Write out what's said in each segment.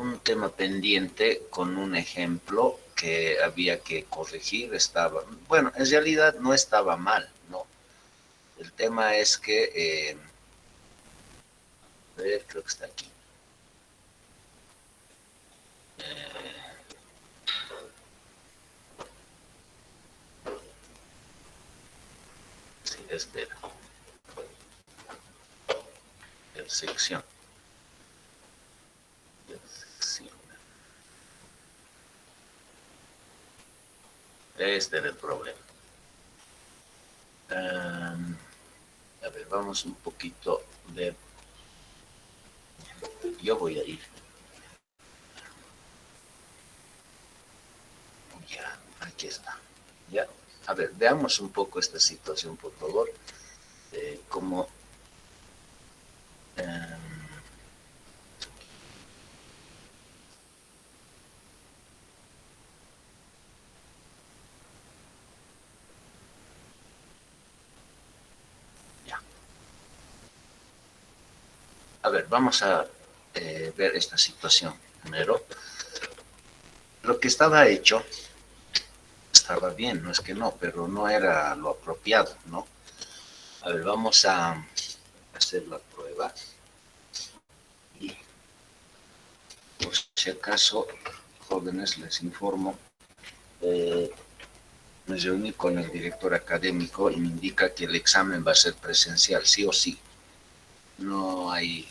un tema pendiente con un ejemplo que había que corregir. Bueno, en realidad no estaba mal, ¿no? El tema es que, a ver, creo que está aquí. Sí, espera. Sección. Este era el problema. A ver, vamos un poquito de... Yo voy a ir. Ya, aquí está. Ya. A ver, veamos un poco esta situación, por favor. Como... ya. A ver, vamos a ver esta situación primero. Lo que estaba hecho estaba bien, no es que no, pero no era lo apropiado, ¿no? A ver, vamos a hacer la prueba. Y por si acaso, jóvenes, les informo, me reuní con el director académico y me indica que el examen va a ser presencial, sí o sí. No hay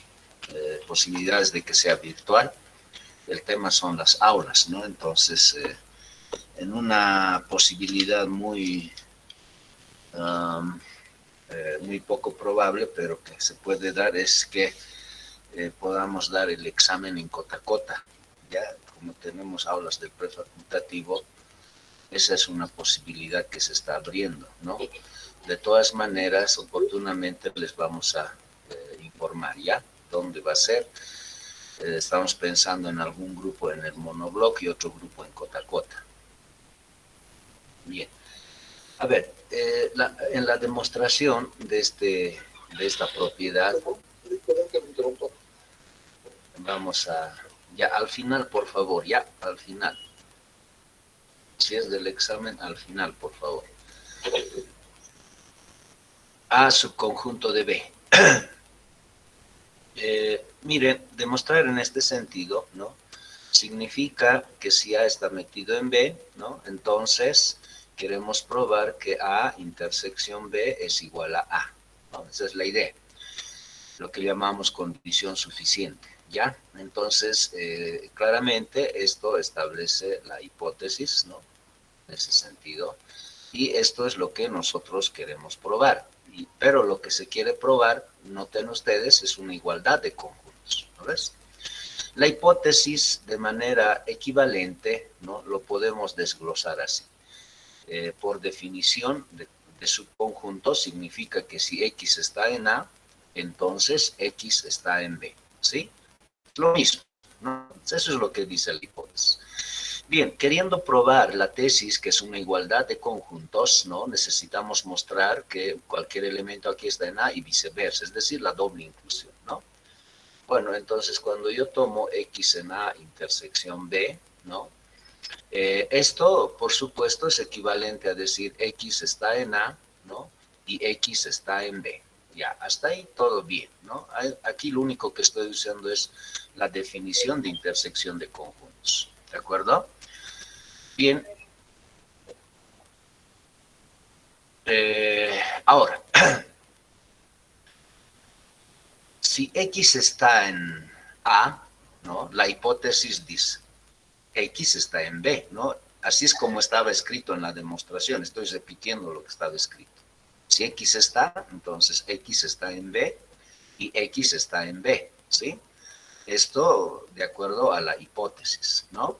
posibilidades de que sea virtual. El tema son las aulas, ¿no? Entonces, en una posibilidad muy poco probable, pero que se puede dar, es que podamos dar el examen en cota a cota. Ya, como tenemos aulas del prefacultativo, esa es una posibilidad que se está abriendo, ¿no? De todas maneras, oportunamente les vamos a informar ya dónde va a ser. Estamos pensando en algún grupo en el monobloc y otro grupo en cota a cota. Bien. A ver, en la demostración de esta propiedad, vamos a... Ya, al final, por favor, ya, al final. Si es del examen, al final, por favor. A subconjunto de B. Miren, demostrar en este sentido, ¿no? Significa que si A está metido en B, ¿no? Entonces queremos probar que A intersección B es igual a A, ¿no? Esa es la idea, lo que llamamos condición suficiente, ¿ya? Entonces, claramente esto establece la hipótesis, ¿no? En ese sentido, y esto es lo que nosotros queremos probar. Pero lo que se quiere probar, noten ustedes, es una igualdad de conjuntos, ¿no ves? La hipótesis de manera equivalente, ¿no? Lo podemos desglosar así. Por definición de subconjunto significa que si X está en A, entonces X está en B, ¿sí? Lo mismo, ¿no? Eso es lo que dice la hipótesis. Bien, queriendo probar la tesis, que es una igualdad de conjuntos, ¿no? Necesitamos mostrar que cualquier elemento aquí está en A y viceversa, es decir, la doble inclusión, ¿no? Bueno, entonces cuando yo tomo X en A intersección B, ¿no? Esto, por supuesto, es equivalente a decir X está en A, ¿no? Y X está en B. Ya, hasta ahí todo bien, ¿no? Aquí lo único que estoy usando es la definición de intersección de conjuntos, ¿de acuerdo? Bien. Ahora, si X está en A, ¿no? La hipótesis dice X está en B, ¿no? Así es como estaba escrito en la demostración, estoy repitiendo lo que estaba escrito. Si X está, entonces X está en B y X está en B, ¿sí? Esto de acuerdo a la hipótesis, ¿no?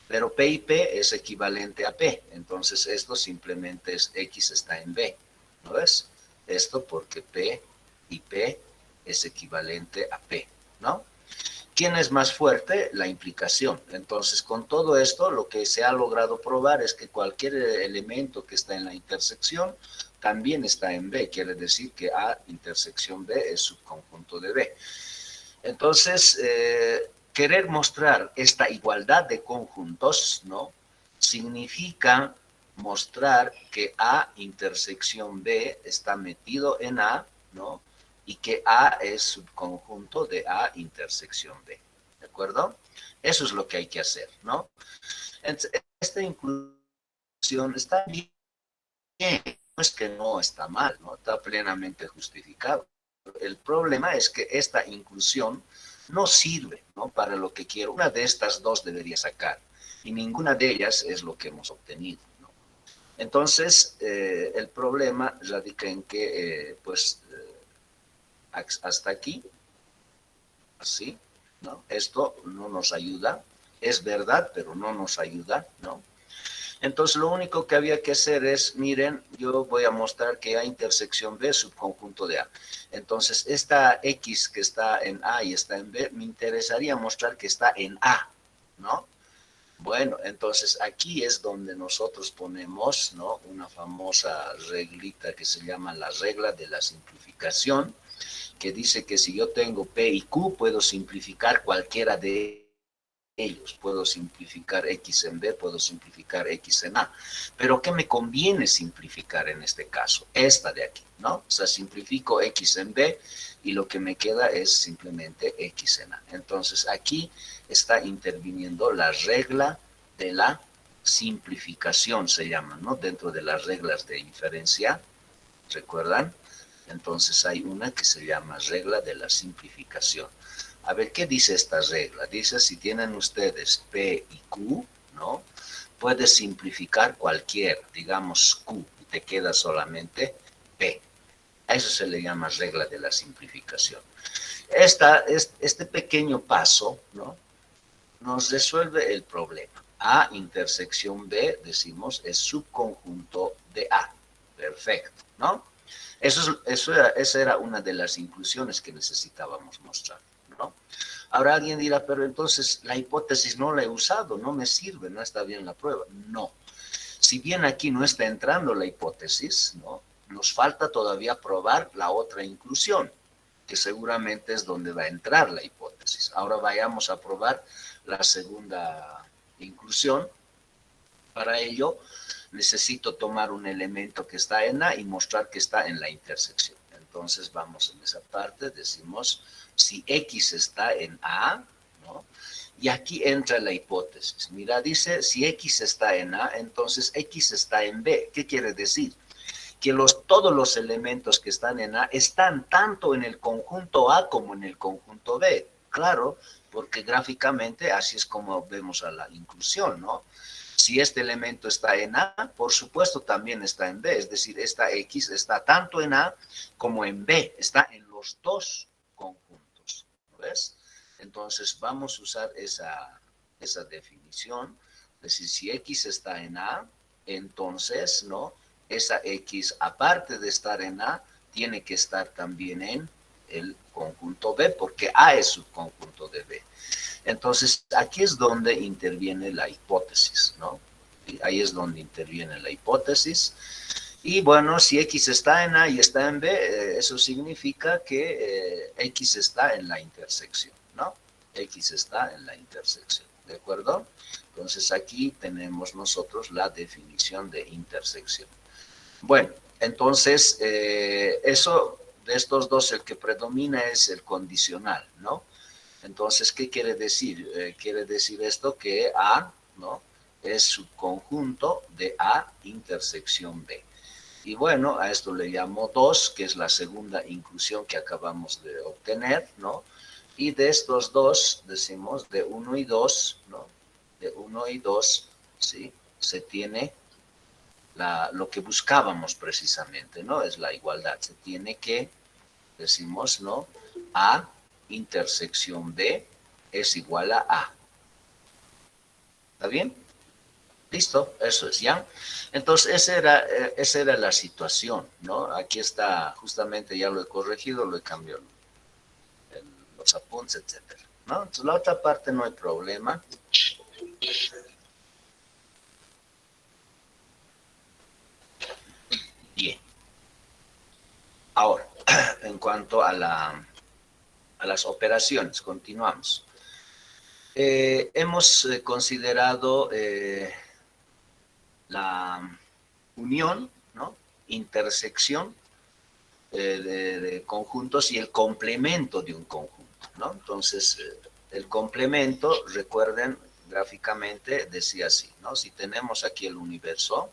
Pero P y P es equivalente a P, entonces esto simplemente es X está en B, ¿no ves? Esto porque P y P es equivalente a P, ¿no? ¿Quién es más fuerte? La implicación. Entonces, con todo esto, lo que se ha logrado probar es que cualquier elemento que está en la intersección también está en B. Quiere decir que A intersección B es subconjunto de B. Entonces, querer mostrar esta igualdad de conjuntos, ¿no? Significa mostrar que A intersección B está metido en A, ¿no? Y que A es subconjunto de A intersección B, ¿de acuerdo? Eso es lo que hay que hacer, ¿no? Entonces, esta inclusión está bien, no es que no está mal, ¿no? Está plenamente justificado. El problema es que esta inclusión no sirve, ¿no? Para lo que quiero. Una de estas dos debería sacar y ninguna de ellas es lo que hemos obtenido, ¿no? Entonces, el problema radica en que, hasta aquí, así, ¿no? Esto no nos ayuda, es verdad, pero no nos ayuda, ¿no? Entonces, lo único que había que hacer es, miren, yo voy a mostrar que A intersección B es subconjunto de A. Entonces, esta X que está en A y está en B, me interesaría mostrar que está en A, ¿no? Bueno, entonces aquí es donde nosotros ponemos, ¿no? Una famosa reglita que se llama la regla de la simplificación, que dice que si yo tengo P y Q, puedo simplificar cualquiera de ellos. Puedo simplificar X en B, puedo simplificar X en A. Pero ¿qué me conviene simplificar en este caso? Esta de aquí, ¿no? O sea, simplifico X en B y lo que me queda es simplemente X en A. Entonces aquí está interviniendo la regla de la simplificación, se llama, ¿no? Dentro de las reglas de inferencia, ¿recuerdan? Entonces hay una que se llama regla de la simplificación. A ver, ¿qué dice esta regla? Dice, si tienen ustedes P y Q, ¿no? Puedes simplificar cualquier, digamos Q, y te queda solamente P. A eso se le llama regla de la simplificación. Este pequeño paso, ¿no? Nos resuelve el problema. A intersección B, decimos, es subconjunto de A. Perfecto, ¿no? Esa era una de las inclusiones que necesitábamos mostrar, ¿no? Ahora alguien dirá, pero entonces la hipótesis no la he usado, no me sirve, no está bien la prueba. No. Si bien aquí no está entrando la hipótesis, ¿no? Nos falta todavía probar la otra inclusión, que seguramente es donde va a entrar la hipótesis. Ahora vayamos a probar la segunda inclusión. Para ello, necesito tomar un elemento que está en A y mostrar que está en la intersección. Entonces, vamos en esa parte, decimos, si X está en A, ¿no? Y aquí entra la hipótesis. Mira, dice, si X está en A, entonces X está en B. ¿Qué quiere decir? Que todos los elementos que están en A están tanto en el conjunto A como en el conjunto B. Claro, porque gráficamente así es como vemos a la inclusión, ¿no? Si este elemento está en A, por supuesto también está en B, es decir, esta X está tanto en A como en B, está en los dos conjuntos, ¿ves? Entonces vamos a usar esa definición, es decir, si X está en A, entonces, ¿no? Esa X, aparte de estar en A, tiene que estar también en el conjunto B, porque A es subconjunto de B. Entonces, aquí es donde interviene la hipótesis, ¿no? Y ahí es donde interviene la hipótesis. Y bueno, si X está en A y está en B, eso significa que X está en la intersección, ¿no? X está en la intersección, ¿de acuerdo? Entonces, aquí tenemos nosotros la definición de intersección. Bueno, entonces, eso, de estos dos, el que predomina es el condicional, ¿no? Entonces, ¿qué quiere decir? Quiere decir esto que A, ¿no? Es subconjunto de A intersección B. Y bueno, a esto le llamo 2, que es la segunda inclusión que acabamos de obtener, ¿no? Y de estos dos, decimos, de 1 y 2, ¿no? De 1 y 2, ¿sí? Se tiene lo que buscábamos precisamente, ¿no? Es la igualdad. Se tiene que, decimos, ¿no? A intersección B es igual a A. ¿Está bien? Listo, eso es, ¿ya? Entonces, esa era la situación, ¿no? Aquí está, justamente ya lo he corregido, lo he cambiado en los apuntes, etcétera, ¿no? Entonces, la otra parte no hay problema. Bien. Ahora, en cuanto a las operaciones, continuamos. Hemos considerado la unión, ¿no? Intersección de conjuntos y el complemento de un conjunto, ¿no? Entonces, el complemento, recuerden, gráficamente decía así, ¿no? Si tenemos aquí el universo,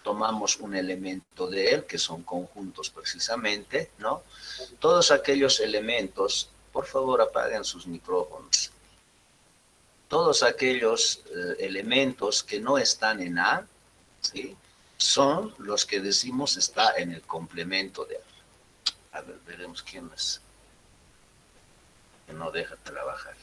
tomamos un elemento de él, que son conjuntos precisamente, ¿no? Todos aquellos elementos, por favor apaguen sus micrófonos, todos aquellos elementos que no están en A, ¿sí? Son los que decimos está en el complemento de A. A ver, veremos quién es que no deja trabajar.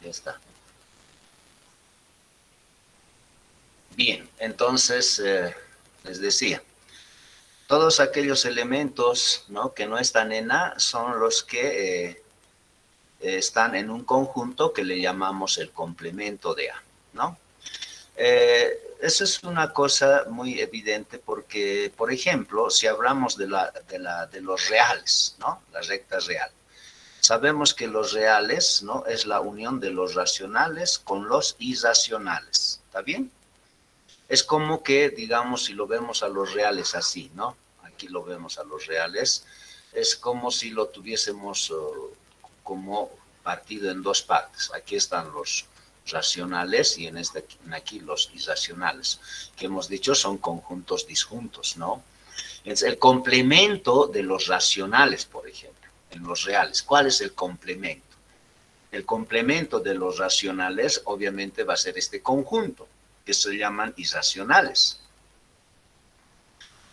Ya está. Bien, entonces les decía, todos aquellos elementos, ¿no?, que no están en A son los que están en un conjunto que le llamamos el complemento de A, ¿no? Eso es una cosa muy evidente porque, por ejemplo, si hablamos de los reales, ¿no?, la recta real, sabemos que los reales, ¿no?, es la unión de los racionales con los irracionales, ¿está bien? Es como que, digamos, si lo vemos a los reales así, ¿no? Aquí lo vemos a los reales, es como si lo tuviésemos como partido en dos partes. Aquí están los racionales y en aquí los irracionales, que hemos dicho son conjuntos disjuntos, ¿no? Es el complemento de los racionales, por ejemplo, en los reales. ¿Cuál es el complemento? El complemento de los racionales obviamente va a ser este conjunto, que se llaman irracionales.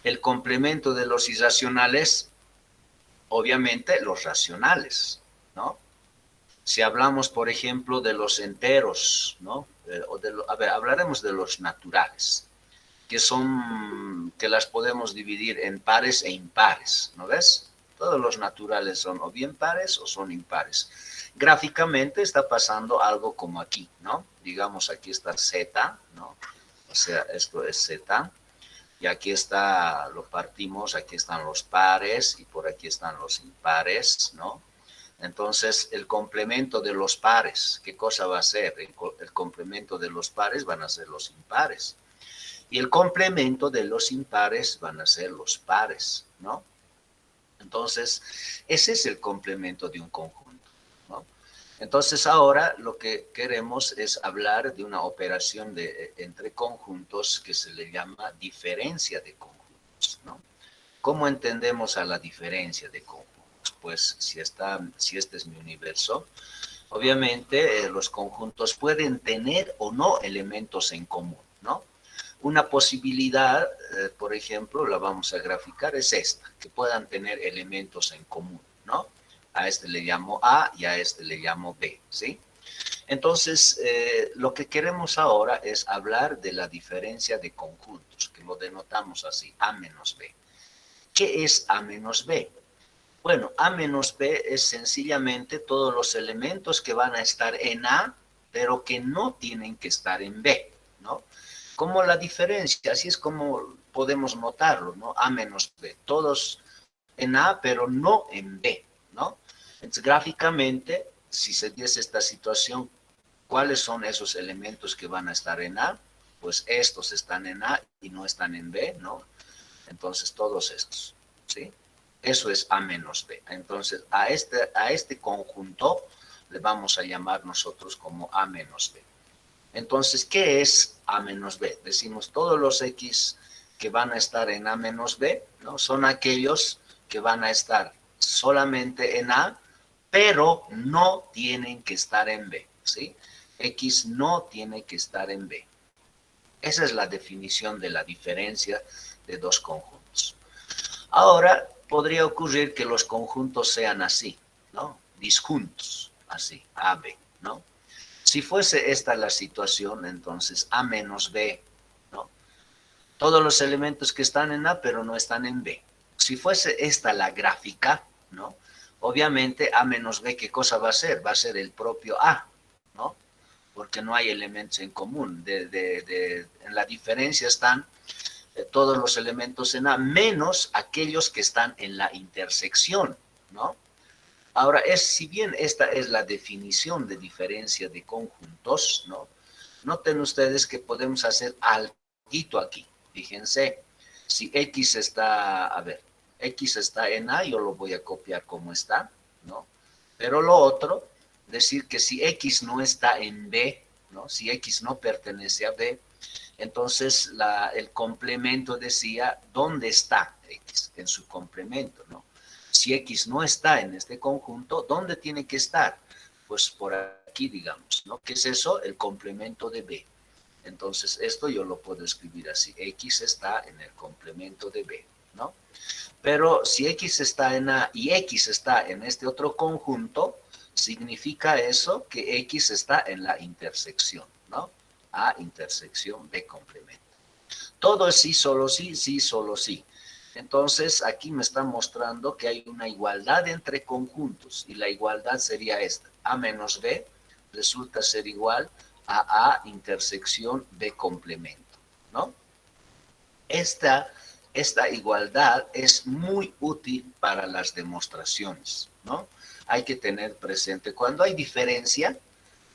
El complemento de los irracionales, obviamente los racionales, ¿no? Si hablamos, por ejemplo, de los enteros, ¿no? A ver, hablaremos de los naturales, que las podemos dividir en pares e impares, ¿no ves? Todos los naturales son o bien pares o son impares. Gráficamente está pasando algo como aquí, ¿no? Digamos, aquí está Z, ¿no? O sea, esto es Z, y aquí está, lo partimos, aquí están los pares y por aquí están los impares, ¿no? Entonces, el complemento de los pares, ¿qué cosa va a ser? El complemento de los pares van a ser los impares. Y el complemento de los impares van a ser los pares, ¿no? Entonces, ese es el complemento de un conjunto, ¿no? Entonces, ahora lo que queremos es hablar de una operación entre conjuntos que se le llama diferencia de conjuntos, ¿no? ¿Cómo entendemos a la diferencia de conjuntos? Pues si este es mi universo, obviamente los conjuntos pueden tener o no elementos en común, ¿no? Una posibilidad, por ejemplo, la vamos a graficar, es esta, que puedan tener elementos en común, ¿no? A este le llamo A y a este le llamo B, ¿sí? Entonces, lo que queremos ahora es hablar de la diferencia de conjuntos, que lo denotamos así, A menos B. ¿Qué es A menos B? Bueno, A menos B es sencillamente todos los elementos que van a estar en A, pero que no tienen que estar en B, ¿no? Como la diferencia, así es como podemos notarlo, ¿no? A menos B, todos en A, pero no en B, ¿no? Entonces, gráficamente, si se diese esta situación, ¿cuáles son esos elementos que van a estar en A? Pues estos están en A y no están en B, ¿no? Entonces, todos estos, ¿sí? Eso es A menos B. Entonces, a este conjunto le vamos a llamar nosotros como A menos B. Entonces, ¿qué es A menos B? Decimos todos los X que van a estar en A menos B, ¿no? Son aquellos que van a estar solamente en A, pero no tienen que estar en B, ¿sí? X no tiene que estar en B. Esa es la definición de la diferencia de dos conjuntos. Ahora, podría ocurrir que los conjuntos sean así, ¿no? Disjuntos, así, A, B, ¿no? Si fuese esta la situación, entonces A menos B todos los elementos que están en A, pero no están en B. Si fuese esta la gráfica, ¿no? Obviamente A menos B, ¿qué cosa va a ser? Va a ser el propio A, ¿no? Porque no hay elementos en común. En la diferencia están todos los elementos en A, menos aquellos que están en la intersección, ¿no? Ahora, si bien esta es la definición de diferencia de conjuntos, ¿no? Noten ustedes que podemos hacer algo aquí. Fíjense, si X está, a ver, X está en A, yo lo voy a copiar como está, ¿no? Pero lo otro, decir que si X no está en B, ¿no? Si X no pertenece a B, entonces el complemento decía, ¿dónde está X? En su complemento, ¿no? Si X no está en este conjunto, ¿dónde tiene que estar? Pues por aquí, digamos, ¿no? ¿Qué es eso? El complemento de B. Entonces, esto yo lo puedo escribir así. X está en el complemento de B, ¿no? Pero si X está en A y X está en este otro conjunto, significa eso que X está en la intersección, ¿no? A intersección B complemento. Todo es sí, solo sí, sí, solo sí. Entonces, aquí me está mostrando que hay una igualdad entre conjuntos y la igualdad sería esta. A menos B resulta ser igual a A intersección B complemento, ¿no? Esta igualdad es muy útil para las demostraciones, ¿no? Hay que tener presente, cuando hay diferencia,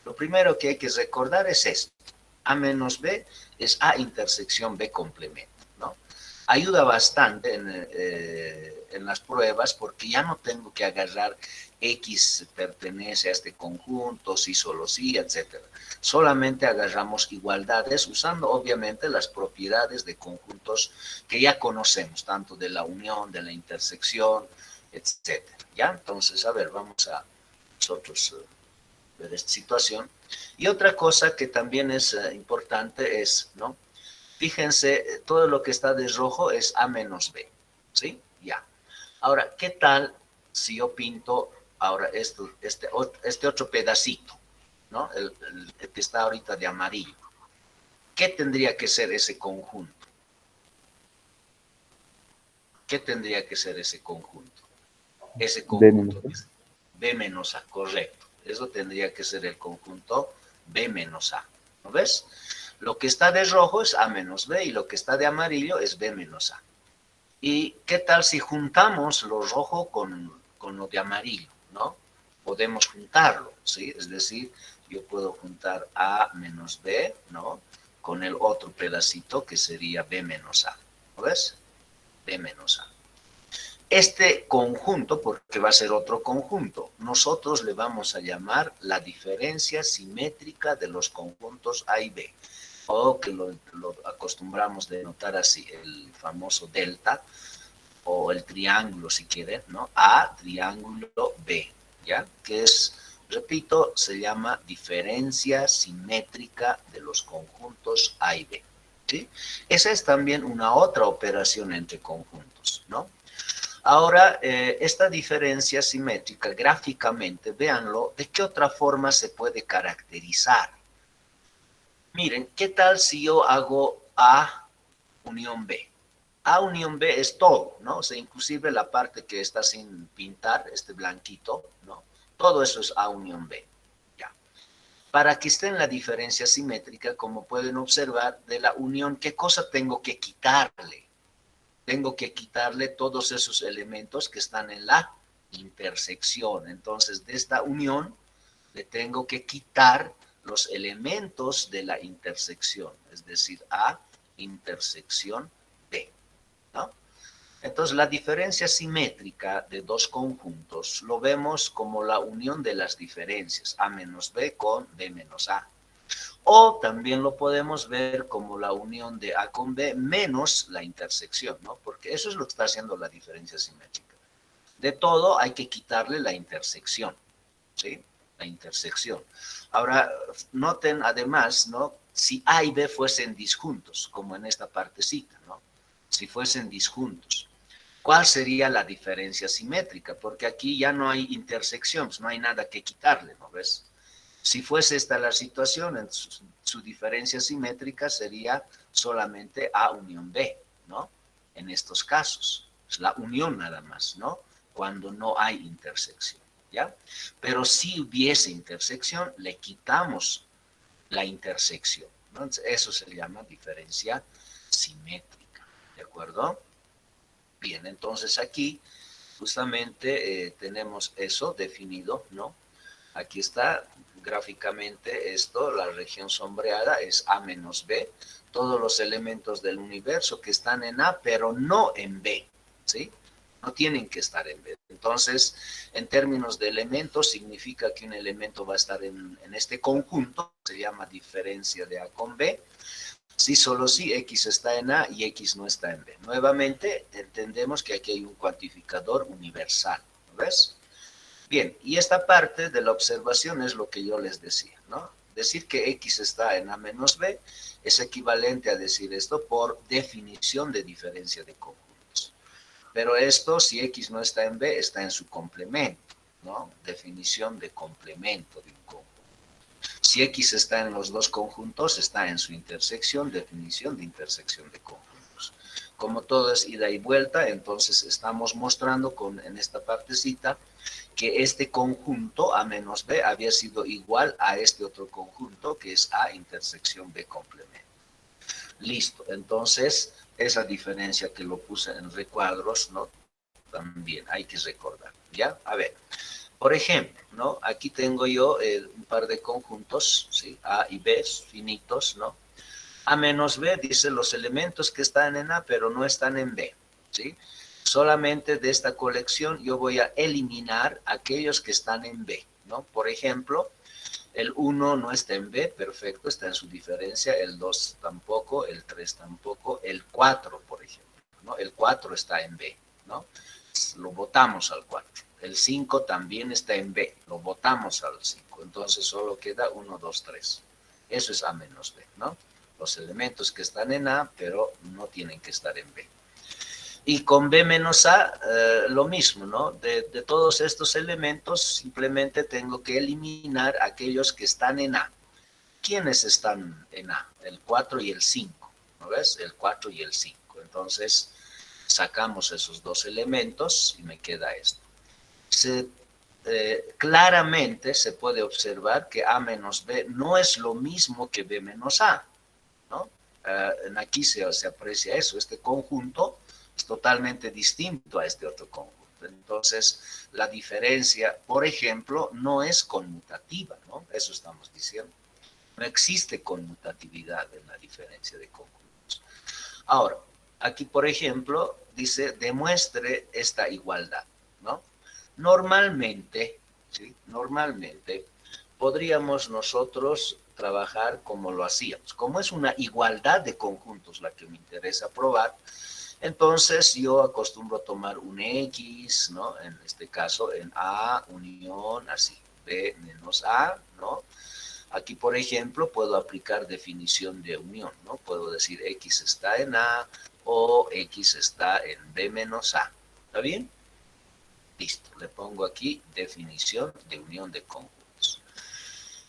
lo primero que hay que recordar es esto. A menos B es A intersección B complemento, ¿no? Ayuda bastante en las pruebas porque ya no tengo que agarrar X pertenece a este conjunto, sí, solo sí, etc. Solamente agarramos igualdades usando obviamente las propiedades de conjuntos que ya conocemos, tanto de la unión, de la intersección, etc. ¿Ya? Entonces, a ver, vamos a nosotros ver esta situación. Y otra cosa que también es importante es, ¿no? Fíjense, todo lo que está de rojo es A menos B, ¿sí? Ya. Ahora, ¿qué tal si yo pinto ahora este otro pedacito, ¿no? El que está ahorita de amarillo. ¿Qué tendría que ser ese conjunto? ¿Qué tendría que ser ese conjunto? Ese conjunto es B menos A, correcto. Eso tendría que ser el conjunto B menos A, ¿no ves? Lo que está de rojo es A menos B y lo que está de amarillo es B menos A. ¿Y qué tal si juntamos lo rojo con lo de amarillo, ¿no? Podemos juntarlo, ¿sí? Es decir, yo puedo juntar A menos B, ¿no? Con el otro pedacito que sería B menos A, ¿no ves? B menos A. Este conjunto, porque va a ser otro conjunto, nosotros le vamos a llamar la diferencia simétrica de los conjuntos A y B, o que lo acostumbramos a denotar así, el famoso delta, o el triángulo si quieren, ¿no? A, triángulo B, ¿ya? Que es, repito, se llama diferencia simétrica de los conjuntos A y B, ¿sí? Esa es también una otra operación entre conjuntos, ¿no? Ahora, esta diferencia simétrica, gráficamente, véanlo, ¿de qué otra forma se puede caracterizar? Miren, ¿qué tal si yo hago A unión B? A unión B es todo, ¿no? O sea, inclusive la parte que está sin pintar, este blanquito, ¿no? Todo eso es A unión B, ya. Para que esté en la diferencia simétrica, como pueden observar, de la unión, ¿qué cosa tengo que quitarle? Tengo que quitarle todos esos elementos que están en la intersección. Entonces, de esta unión, le tengo que quitar los elementos de la intersección, es decir, A intersección B, ¿no? Entonces, la diferencia simétrica de dos conjuntos lo vemos como la unión de las diferencias, A menos B con B menos A. O también lo podemos ver como la unión de A con B menos la intersección, ¿no? Porque eso es lo que está haciendo la diferencia simétrica. De todo hay que quitarle la intersección, ¿sí? La intersección. Ahora, noten además, ¿no? Si A y B fuesen disjuntos, como en esta partecita, ¿no? Si fuesen disjuntos, ¿cuál sería la diferencia simétrica? Porque aquí ya no hay intersección, no hay nada que quitarle, ¿no ves? Si fuese esta la situación, en su diferencia simétrica sería solamente A unión B, ¿no? En estos casos, es la unión nada más, ¿no? Cuando no hay intersección, ¿ya? Pero si hubiese intersección, le quitamos la intersección, ¿no? Entonces, eso se llama diferencia simétrica, ¿de acuerdo? Bien, entonces aquí justamente tenemos eso definido, ¿no? Aquí está gráficamente esto, la región sombreada es A menos B, todos los elementos del universo que están en A, pero no en B, ¿sí? No tienen que estar en B. Entonces, en términos de elementos, significa que un elemento va a estar en este conjunto, se llama diferencia de A con B, si solo si X está en A y X no está en B. Nuevamente, entendemos que aquí hay un cuantificador universal, ¿no ves? Bien, y esta parte de la observación es lo que yo les decía, ¿no? Decir que X está en A menos B es equivalente a decir esto por definición de diferencia de conjuntos. Pero esto, si X no está en B, está en su complemento, ¿no? Definición de complemento de un conjunto. Si X está en los dos conjuntos, está en su intersección, definición de intersección de conjuntos. Como todo es ida y vuelta, entonces estamos mostrando en esta partecita que este conjunto A menos B había sido igual a este otro conjunto que es A intersección B complemento. Listo, entonces esa diferencia que lo puse en recuadros, ¿no? También hay que recordar, ¿ya? A ver, por ejemplo, ¿no? Aquí tengo yo un par de conjuntos, ¿sí? A y B, finitos, ¿no? A menos B dice los elementos que están en A, pero no están en B, ¿sí? Solamente de esta colección yo voy a eliminar aquellos que están en B, ¿no? Por ejemplo, el 1 no está en B, perfecto, está en su diferencia, el 2 tampoco, el 3 tampoco, el 4, por ejemplo, ¿no? El 4 está en B, ¿no? Lo botamos al 4. El 5 también está en B, lo botamos al 5, entonces solo queda 1, 2, 3. Eso es A menos B, ¿no? Los elementos que están en A, pero no tienen que estar en B. Y con B menos A, lo mismo, ¿no? De todos estos elementos, simplemente tengo que eliminar aquellos que están en A. ¿Quiénes están en A? El 4 y el 5, ¿no ves? El 4 y el 5. Entonces, sacamos esos dos elementos y me queda esto. Claramente se puede observar que A menos B no es lo mismo que B menos A, ¿no? Aquí se aprecia eso, este conjunto es totalmente distinto a este otro conjunto. Entonces, la diferencia, por ejemplo, no es conmutativa, ¿no? Eso estamos diciendo. No existe conmutatividad en la diferencia de conjuntos. Ahora, aquí, por ejemplo, dice, demuestre esta igualdad, ¿no? Normalmente, ¿sí? Normalmente, podríamos nosotros trabajar como lo hacíamos. Como es una igualdad de conjuntos la que me interesa probar, entonces yo acostumbro tomar un X, ¿no? En este caso, en A unión, así, B menos A, ¿no? Aquí, por ejemplo, puedo aplicar definición de unión, ¿no? Puedo decir X está en A o X está en B menos A. ¿Está bien? Listo, le pongo aquí definición de unión de conjuntos.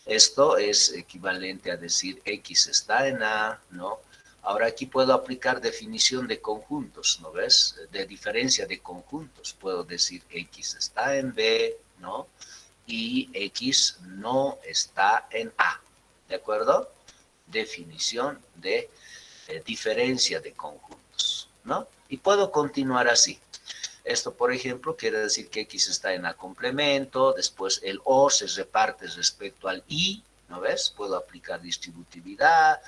Esto es equivalente a decir X está en A, ¿no? Ahora aquí puedo aplicar definición de conjuntos, ¿no ves? De diferencia de conjuntos. Puedo decir X está en B, ¿no? Y X no está en A, ¿de acuerdo? Definición de diferencia de conjuntos, ¿no? Y puedo continuar así. Esto, por ejemplo, quiere decir que X está en A complemento, después el O se reparte respecto al I, ¿no ves? Puedo aplicar distributividad,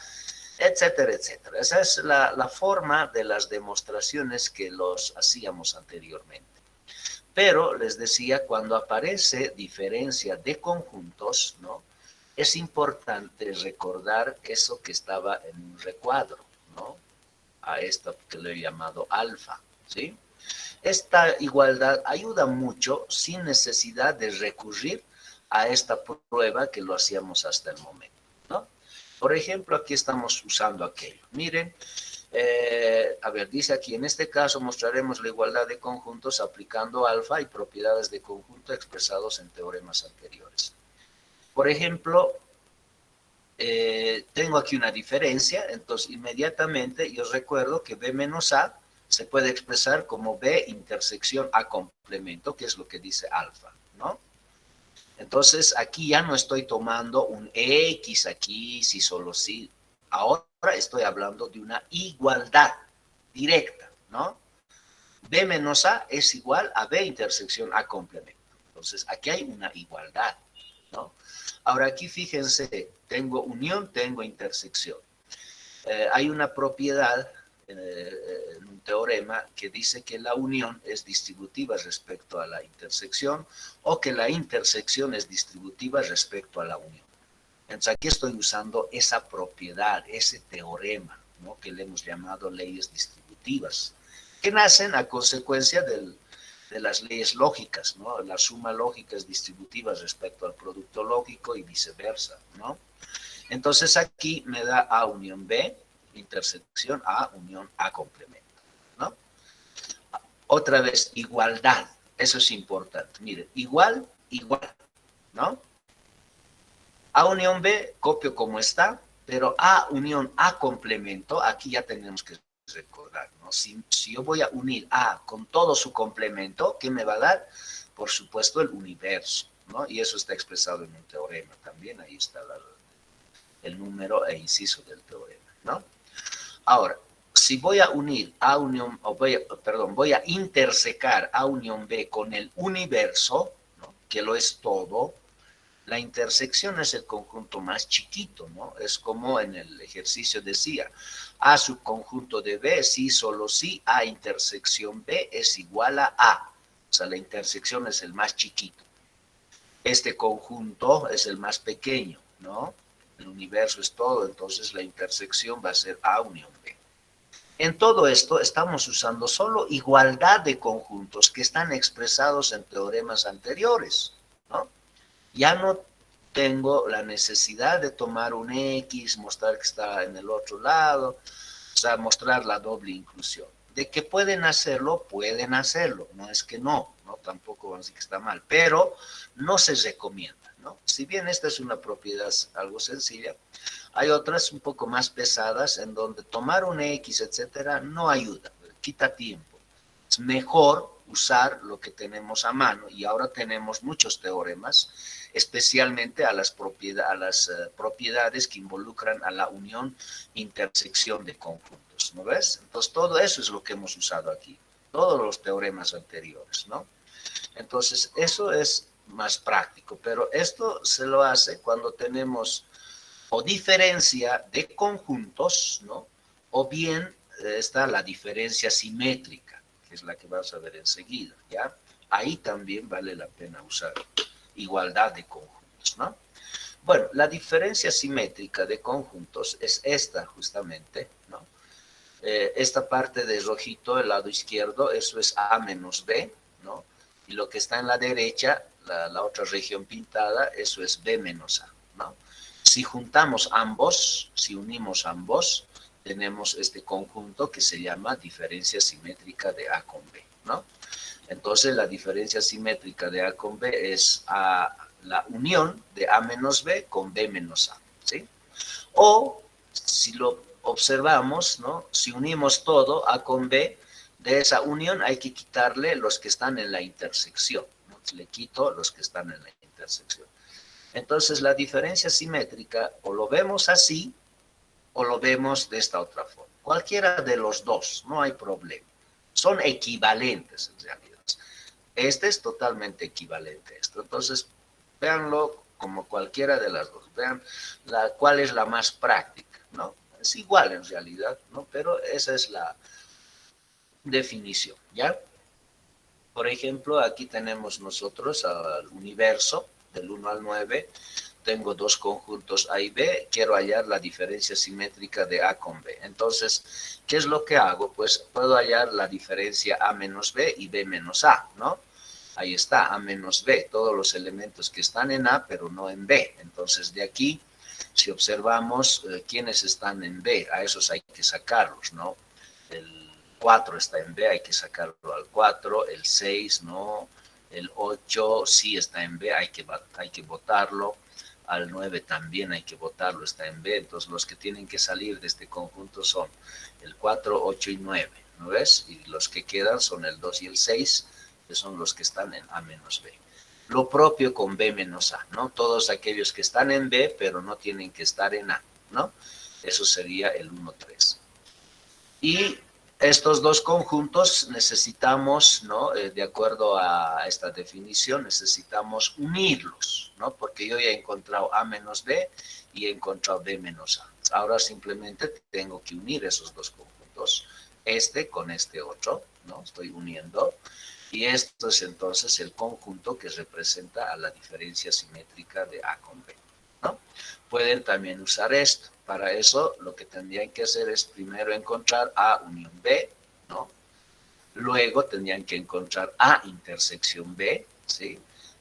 etcétera, etcétera. Esa es la forma de las demostraciones que los hacíamos anteriormente. Pero les decía, cuando aparece diferencia de conjuntos, ¿no? Es importante recordar eso que estaba en un recuadro, ¿no? A esto que le he llamado alfa, ¿sí? Esta igualdad ayuda mucho sin necesidad de recurrir a esta prueba que lo hacíamos hasta el momento, ¿no? Por ejemplo, aquí estamos usando aquello. Miren, a ver, dice aquí, en este caso mostraremos la igualdad de conjuntos aplicando alfa y propiedades de conjunto expresados en teoremas anteriores. Por ejemplo, tengo aquí una diferencia, entonces inmediatamente yo recuerdo que B menos A se puede expresar como B intersección A complemento, que es lo que dice alfa, ¿no? Entonces aquí ya no estoy tomando un X aquí, si solo sí. Ahora estoy hablando de una igualdad directa, ¿no? B menos A es igual a B intersección A complemento. Entonces aquí hay una igualdad, ¿no? Ahora aquí fíjense, tengo unión, tengo intersección. Hay una propiedad en un teorema que dice que la unión es distributiva respecto a la intersección o que la intersección es distributiva respecto a la unión. Entonces aquí estoy usando esa propiedad, ese teorema, ¿no? Que le hemos llamado leyes distributivas, que nacen a consecuencia de las leyes lógicas, ¿no? La suma lógica es distributiva respecto al producto lógico y viceversa, ¿no? Entonces aquí me da A unión B, intersección A unión A complemento, ¿no? Otra vez, igualdad, eso es importante. Miren, igual, igual, ¿no? A unión B, copio como está, pero A unión A complemento, aquí ya tenemos que recordar, ¿no? Si yo voy a unir A con todo su complemento, ¿qué me va a dar? Por supuesto, el universo, ¿no? Y eso está expresado en un teorema también, ahí está el número e inciso del teorema, ¿no? Ahora, si voy a unir A unión, voy a intersecar A unión B con el universo, ¿no? Que lo es todo, la intersección es el conjunto más chiquito, ¿no? Es como en el ejercicio decía, A subconjunto de B, sí, solo sí, A intersección B es igual a A. O sea, la intersección es el más chiquito. Este conjunto es el más pequeño, ¿no? El universo es todo, entonces la intersección va a ser A unión B. En todo esto estamos usando solo igualdad de conjuntos que están expresados en teoremas anteriores, ¿no? Ya no tengo la necesidad de tomar un X, mostrar que está en el otro lado, o sea, mostrar la doble inclusión. De que pueden hacerlo, no es que no, ¿no? Tampoco vamos a decir que está mal, pero no se recomienda, ¿no? Si bien esta es una propiedad algo sencilla, hay otras un poco más pesadas en donde tomar un X, etcétera, no ayuda, quita tiempo. Es mejor usar lo que tenemos a mano y ahora tenemos muchos teoremas, especialmente a las propiedades que involucran a la unión intersección de conjuntos, ¿no ves? Entonces todo eso es lo que hemos usado aquí, todos los teoremas anteriores, ¿no? Entonces eso es más práctico, pero esto se lo hace cuando tenemos o diferencia de conjuntos, ¿no? O bien está la diferencia simétrica, que es la que vamos a ver enseguida, ¿ya? Ahí también vale la pena usar igualdad de conjuntos, ¿no? Bueno, la diferencia simétrica de conjuntos es esta justamente, ¿no? Esta parte de rojito, el lado izquierdo, eso es A menos B, ¿no? Y lo que está en la derecha, la otra región pintada, eso es B menos A, ¿no? Si juntamos ambos, si unimos ambos, tenemos este conjunto que se llama diferencia simétrica de A con B, ¿no? Entonces la diferencia simétrica de A con B es la unión de A menos B con B menos A, ¿sí? O si lo observamos, ¿no? Si unimos todo A con B, de esa unión hay que quitarle los que están en la intersección, ¿no? Le quito los que están en la intersección. Entonces la diferencia simétrica o lo vemos así o lo vemos de esta otra forma. Cualquiera de los dos, no hay problema. Son equivalentes en realidad. Este es totalmente equivalente a esto. Entonces, véanlo como cualquiera de las dos. Vean cuál es la más práctica, ¿no? Es igual en realidad, ¿no? Pero esa es la definición, ¿ya? Por ejemplo, aquí tenemos nosotros al universo del 1 al 9. Tengo dos conjuntos A y B, quiero hallar la diferencia simétrica de A con B. Entonces, ¿qué es lo que hago? Pues puedo hallar la diferencia A menos B y B menos A, ¿no? Ahí está, A menos B, todos los elementos que están en A, pero no en B. Entonces, de aquí, si observamos quiénes están en B, a esos hay que sacarlos, ¿no? El 4 está en B, hay que sacarlo al 4, el 6, ¿no? El 8 sí está en B, hay que botarlo. al 9 también hay que botarlo, está en B, entonces los que tienen que salir de este conjunto son el 4, 8 y 9, ¿no ves? Y los que quedan son el 2 y el 6, que son los que están en A menos B. Lo propio con B menos A, ¿no? Todos aquellos que están en B, pero no tienen que estar en A, ¿no? Eso sería el 1, 3. Y estos dos conjuntos necesitamos, ¿no? De acuerdo a esta definición, necesitamos unirlos, ¿no? Porque yo ya he encontrado A menos B y he encontrado B menos A. Ahora simplemente tengo que unir esos dos conjuntos, este con este otro, ¿no? Estoy uniendo. Y esto es entonces el conjunto que representa a la diferencia simétrica de A con B, ¿no? Pueden también usar esto. Para eso lo que tendrían que hacer es primero encontrar A unión B, ¿no? Luego tendrían que encontrar A intersección B, ¿sí?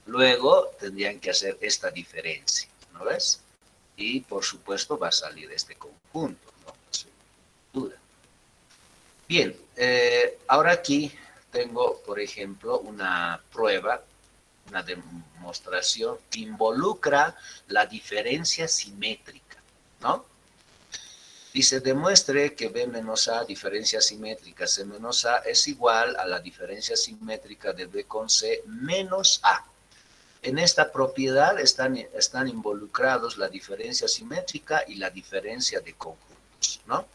Luego tendrían que hacer esta diferencia, ¿no ves? Y por supuesto va a salir este conjunto, ¿no? Sin duda. Bien, ahora aquí tengo, por ejemplo, una prueba, una demostración que involucra la diferencia simétrica, ¿no? Dice, demuestre que B menos A, diferencia simétrica C menos A, es igual a la diferencia simétrica de B con C menos A. En esta propiedad están involucrados la diferencia simétrica y la diferencia de conjuntos, ¿no?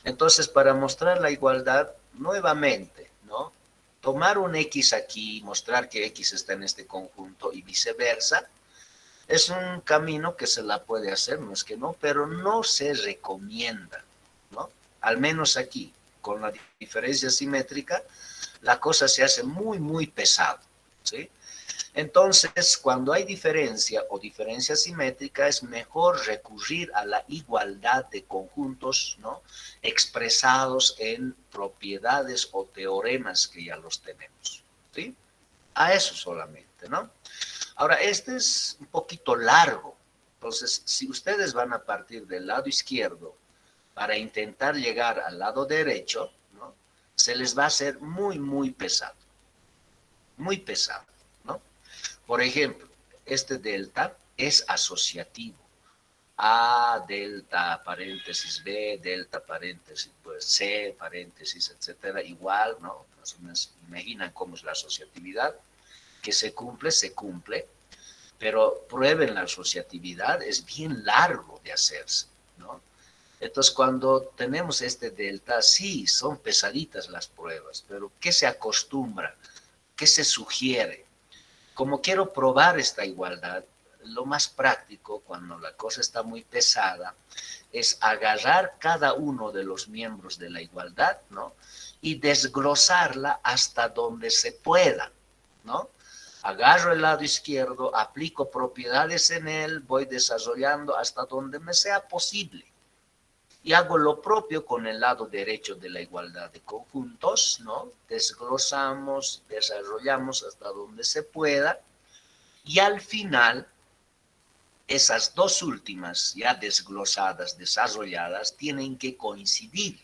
Entonces, para mostrar la igualdad, nuevamente, ¿no? Tomar un X aquí, mostrar que X está en este conjunto y viceversa, es un camino que se la puede hacer, no es que no, pero no se recomienda, ¿no? Al menos aquí, con la diferencia simétrica, la cosa se hace muy, muy pesado, ¿sí? Entonces, cuando hay diferencia o diferencia simétrica, es mejor recurrir a la igualdad de conjuntos, ¿no? Expresados en propiedades o teoremas que ya los tenemos, ¿sí? A eso solamente, ¿no? Ahora, este es un poquito largo. Entonces, si ustedes van a partir del lado izquierdo para intentar llegar al lado derecho, ¿no? Se les va a hacer muy, muy pesado. Muy pesado, ¿no? Por ejemplo, este delta es asociativo. A, delta, paréntesis B, delta, paréntesis pues, C, paréntesis, etcétera, igual, ¿no? Más o menos imaginan cómo es la asociatividad, que se cumple, pero prueben la asociatividad, es bien largo de hacerse, ¿no? Entonces, cuando tenemos este delta, sí, son pesaditas las pruebas, pero ¿qué se acostumbra? ¿Qué se sugiere? Como quiero probar esta igualdad, lo más práctico cuando la cosa está muy pesada es agarrar cada uno de los miembros de la igualdad, ¿no? Y desglosarla hasta donde se pueda, ¿no? Agarro el lado izquierdo, aplico propiedades en él, voy desarrollando hasta donde me sea posible. Y hago lo propio con el lado derecho de la igualdad de conjuntos, ¿no? Desglosamos, desarrollamos hasta donde se pueda. Y al final, esas dos últimas, ya desglosadas, desarrolladas, tienen que coincidir.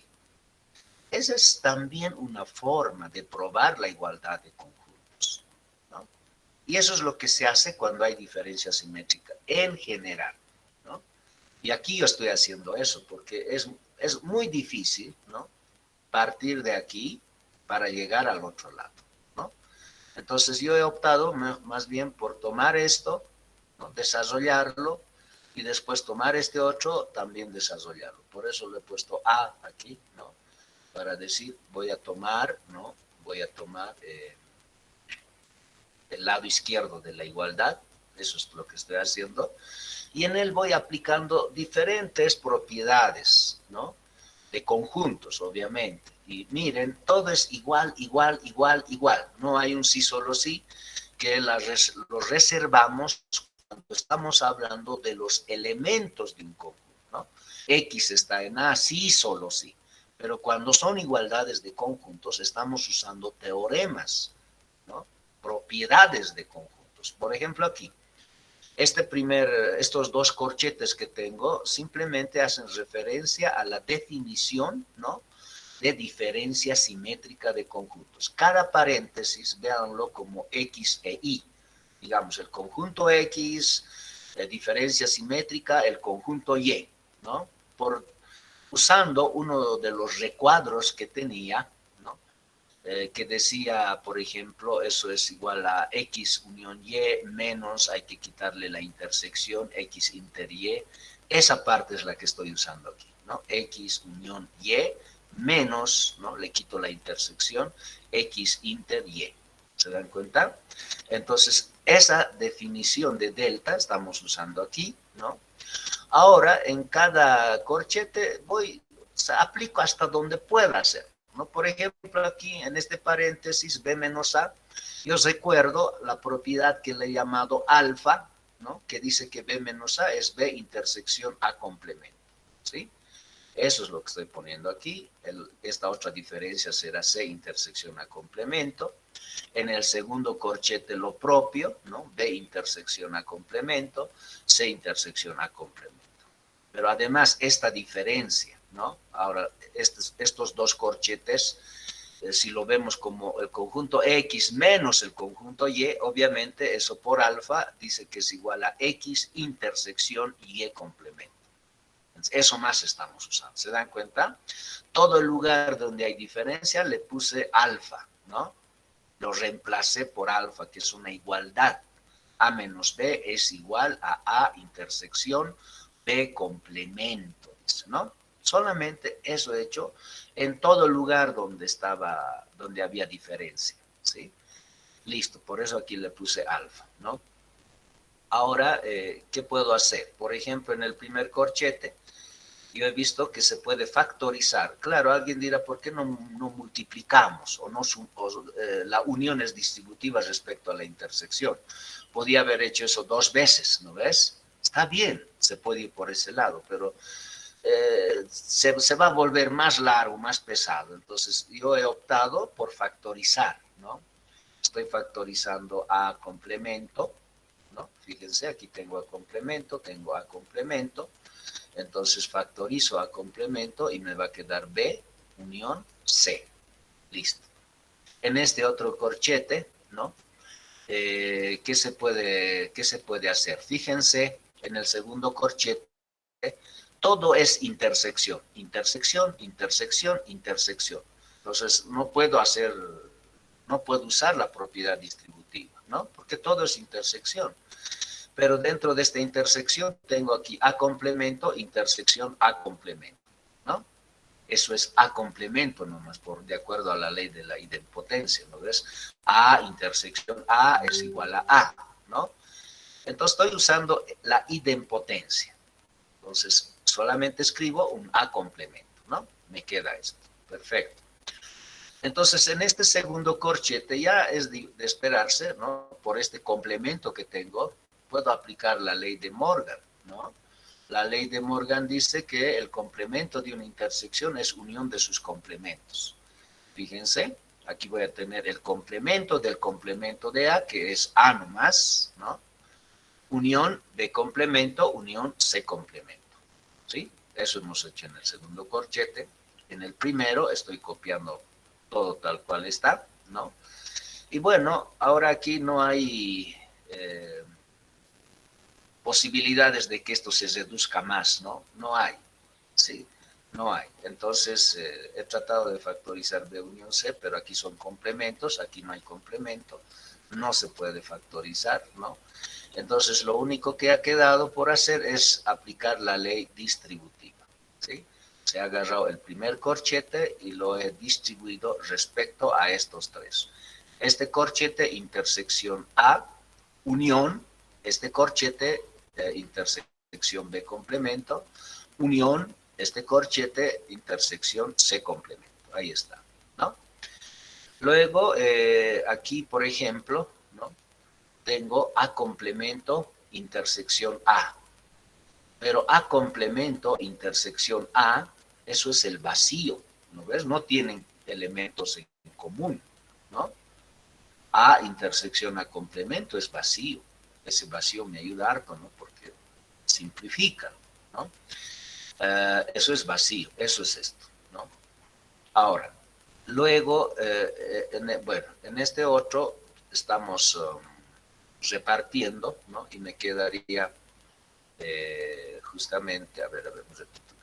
Esa es también una forma de probar la igualdad de conjuntos, ¿no? Y eso es lo que se hace cuando hay diferencia simétrica, en general, ¿no? Y aquí yo estoy haciendo eso, porque es muy difícil, ¿no? Partir de aquí para llegar al otro lado, ¿no? Entonces yo he optado más bien por tomar esto, ¿no? Desarrollarlo, y después tomar este otro, también desarrollarlo. Por eso le he puesto A aquí, ¿no? Para decir, voy a tomar, ¿no? Voy a tomar el lado izquierdo de la igualdad, eso es lo que estoy haciendo, y en él voy aplicando diferentes propiedades, ¿no? De conjuntos, obviamente. Y miren, todo es igual, igual, igual, igual. No hay un sí, solo sí, que lo reservamos cuando estamos hablando de los elementos de un conjunto, ¿no? X está en A, sí, solo sí. Pero cuando son igualdades de conjuntos, estamos usando teoremas, ¿no? Propiedades de conjuntos. Por ejemplo, aquí, estos dos corchetes que tengo simplemente hacen referencia a la definición, ¿no? De diferencia simétrica de conjuntos. Cada paréntesis, véanlo como X e Y. Digamos, el conjunto X diferencia simétrica, el conjunto Y, ¿no? Usando uno de los recuadros que tenía, ¿no? Que decía, por ejemplo, eso es igual a X unión Y menos, hay que quitarle la intersección, X inter Y. Esa parte es la que estoy usando aquí, ¿no? X unión Y menos, ¿no? Le quito la intersección, X inter Y. ¿Se dan cuenta? Entonces, esa definición de delta estamos usando aquí, ¿no? Ahora, en cada corchete aplico hasta donde pueda hacer, ¿no? Por ejemplo, aquí en este paréntesis B menos A, yo recuerdo la propiedad que le he llamado alfa, ¿no? Que dice que B menos A es B intersección A complemento, ¿sí? Eso es lo que estoy poniendo aquí. Esta otra diferencia será C intersección A complemento. En el segundo corchete lo propio, ¿no? B intersección A complemento, C intersección A complemento. Pero además esta diferencia, ¿no? Ahora, estos dos corchetes, si lo vemos como el conjunto X menos el conjunto Y, obviamente eso por alfa dice que es igual a X intersección Y complemento. Eso más estamos usando. ¿Se dan cuenta? Todo el lugar donde hay diferencia le puse alfa, ¿no? Lo reemplacé por alfa, que es una igualdad. A menos B es igual a A intersección B complemento, ¿no? Solamente eso he hecho en todo lugar donde había diferencia, ¿sí? Listo, por eso aquí le puse alfa, ¿no? Ahora, ¿qué puedo hacer? Por ejemplo, en el primer corchete, yo he visto que se puede factorizar. Claro, alguien dirá, ¿por qué no multiplicamos la unión es distributiva respecto a la intersección? Podía haber hecho eso 2 veces, ¿no ves? Está bien, se puede ir por ese lado, pero se va a volver más largo, más pesado. Entonces, yo he optado por factorizar, ¿no? Estoy factorizando A complemento, ¿no? Fíjense, aquí tengo A complemento, tengo A complemento. Entonces factorizo A complemento y me va a quedar B unión C. Listo. En este otro corchete, ¿no? ¿Qué se puede hacer? Fíjense, en el segundo corchete, todo es intersección. Intersección, intersección, intersección. Entonces, no puedo usar la propiedad distributiva, ¿no? Porque todo es intersección. Pero dentro de esta intersección tengo aquí A complemento, intersección A complemento, ¿no? Eso es A complemento nomás, de acuerdo a la ley de la idempotencia, ¿no ves? A intersección A es igual a A, ¿no? Entonces estoy usando la idempotencia. Entonces solamente escribo un A complemento, ¿no? Me queda esto, perfecto. Entonces, en este segundo corchete ya es de esperarse, ¿no? Por este complemento que tengo, puedo aplicar la ley de Morgan, ¿no? La ley de Morgan dice que el complemento de una intersección es unión de sus complementos. Fíjense, aquí voy a tener el complemento del complemento de A, que es A nomás, ¿no? Unión B complemento, unión C complemento, ¿sí? Eso hemos hecho en el segundo corchete. En el primero estoy copiando todo tal cual está, ¿no? Y bueno, ahora aquí no hay posibilidades de que esto se reduzca más, ¿no? No hay, ¿sí? No hay. Entonces, he tratado de factorizar B unión C, pero aquí son complementos, aquí no hay complemento, no se puede factorizar, ¿no? Entonces, lo único que ha quedado por hacer es aplicar la ley distributiva, ¿sí? Se ha agarrado el primer corchete y lo he distribuido respecto a estos tres. Este corchete, intersección A, unión, este corchete, intersección B complemento, unión, este corchete, intersección C complemento. Ahí está, ¿no? Luego, aquí, por ejemplo, ¿no? Tengo A complemento, intersección A. Pero A complemento, intersección A, eso es el vacío, ¿no ves? No tienen elementos en común, ¿no? A intersección A complemento es vacío. Ese vacío me ayuda harto, ¿no? Porque simplifica, ¿no? Eso es vacío, eso es esto, ¿no? Ahora, luego, bueno, en este otro estamos repartiendo, ¿no? Y me quedaría justamente, a ver, un ratito.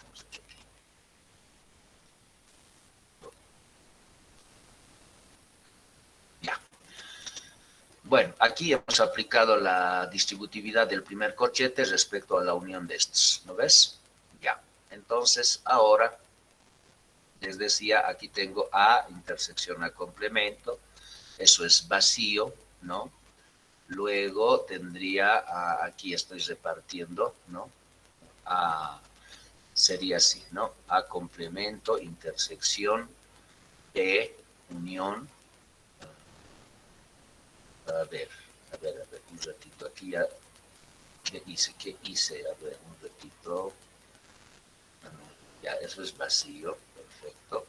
Ya. Bueno, aquí hemos aplicado la distributividad del primer corchete respecto a la unión de estos, ¿no ves? Ya. Entonces, ahora, les decía, aquí tengo A intersección A complemento, eso es vacío, ¿no? Luego tendría, aquí estoy repartiendo, ¿no? Sería así, ¿no? A complemento, intersección, B, unión. A ver, un ratito, aquí ya, ¿qué hice? A ver, un ratito. Ya, eso es vacío, perfecto.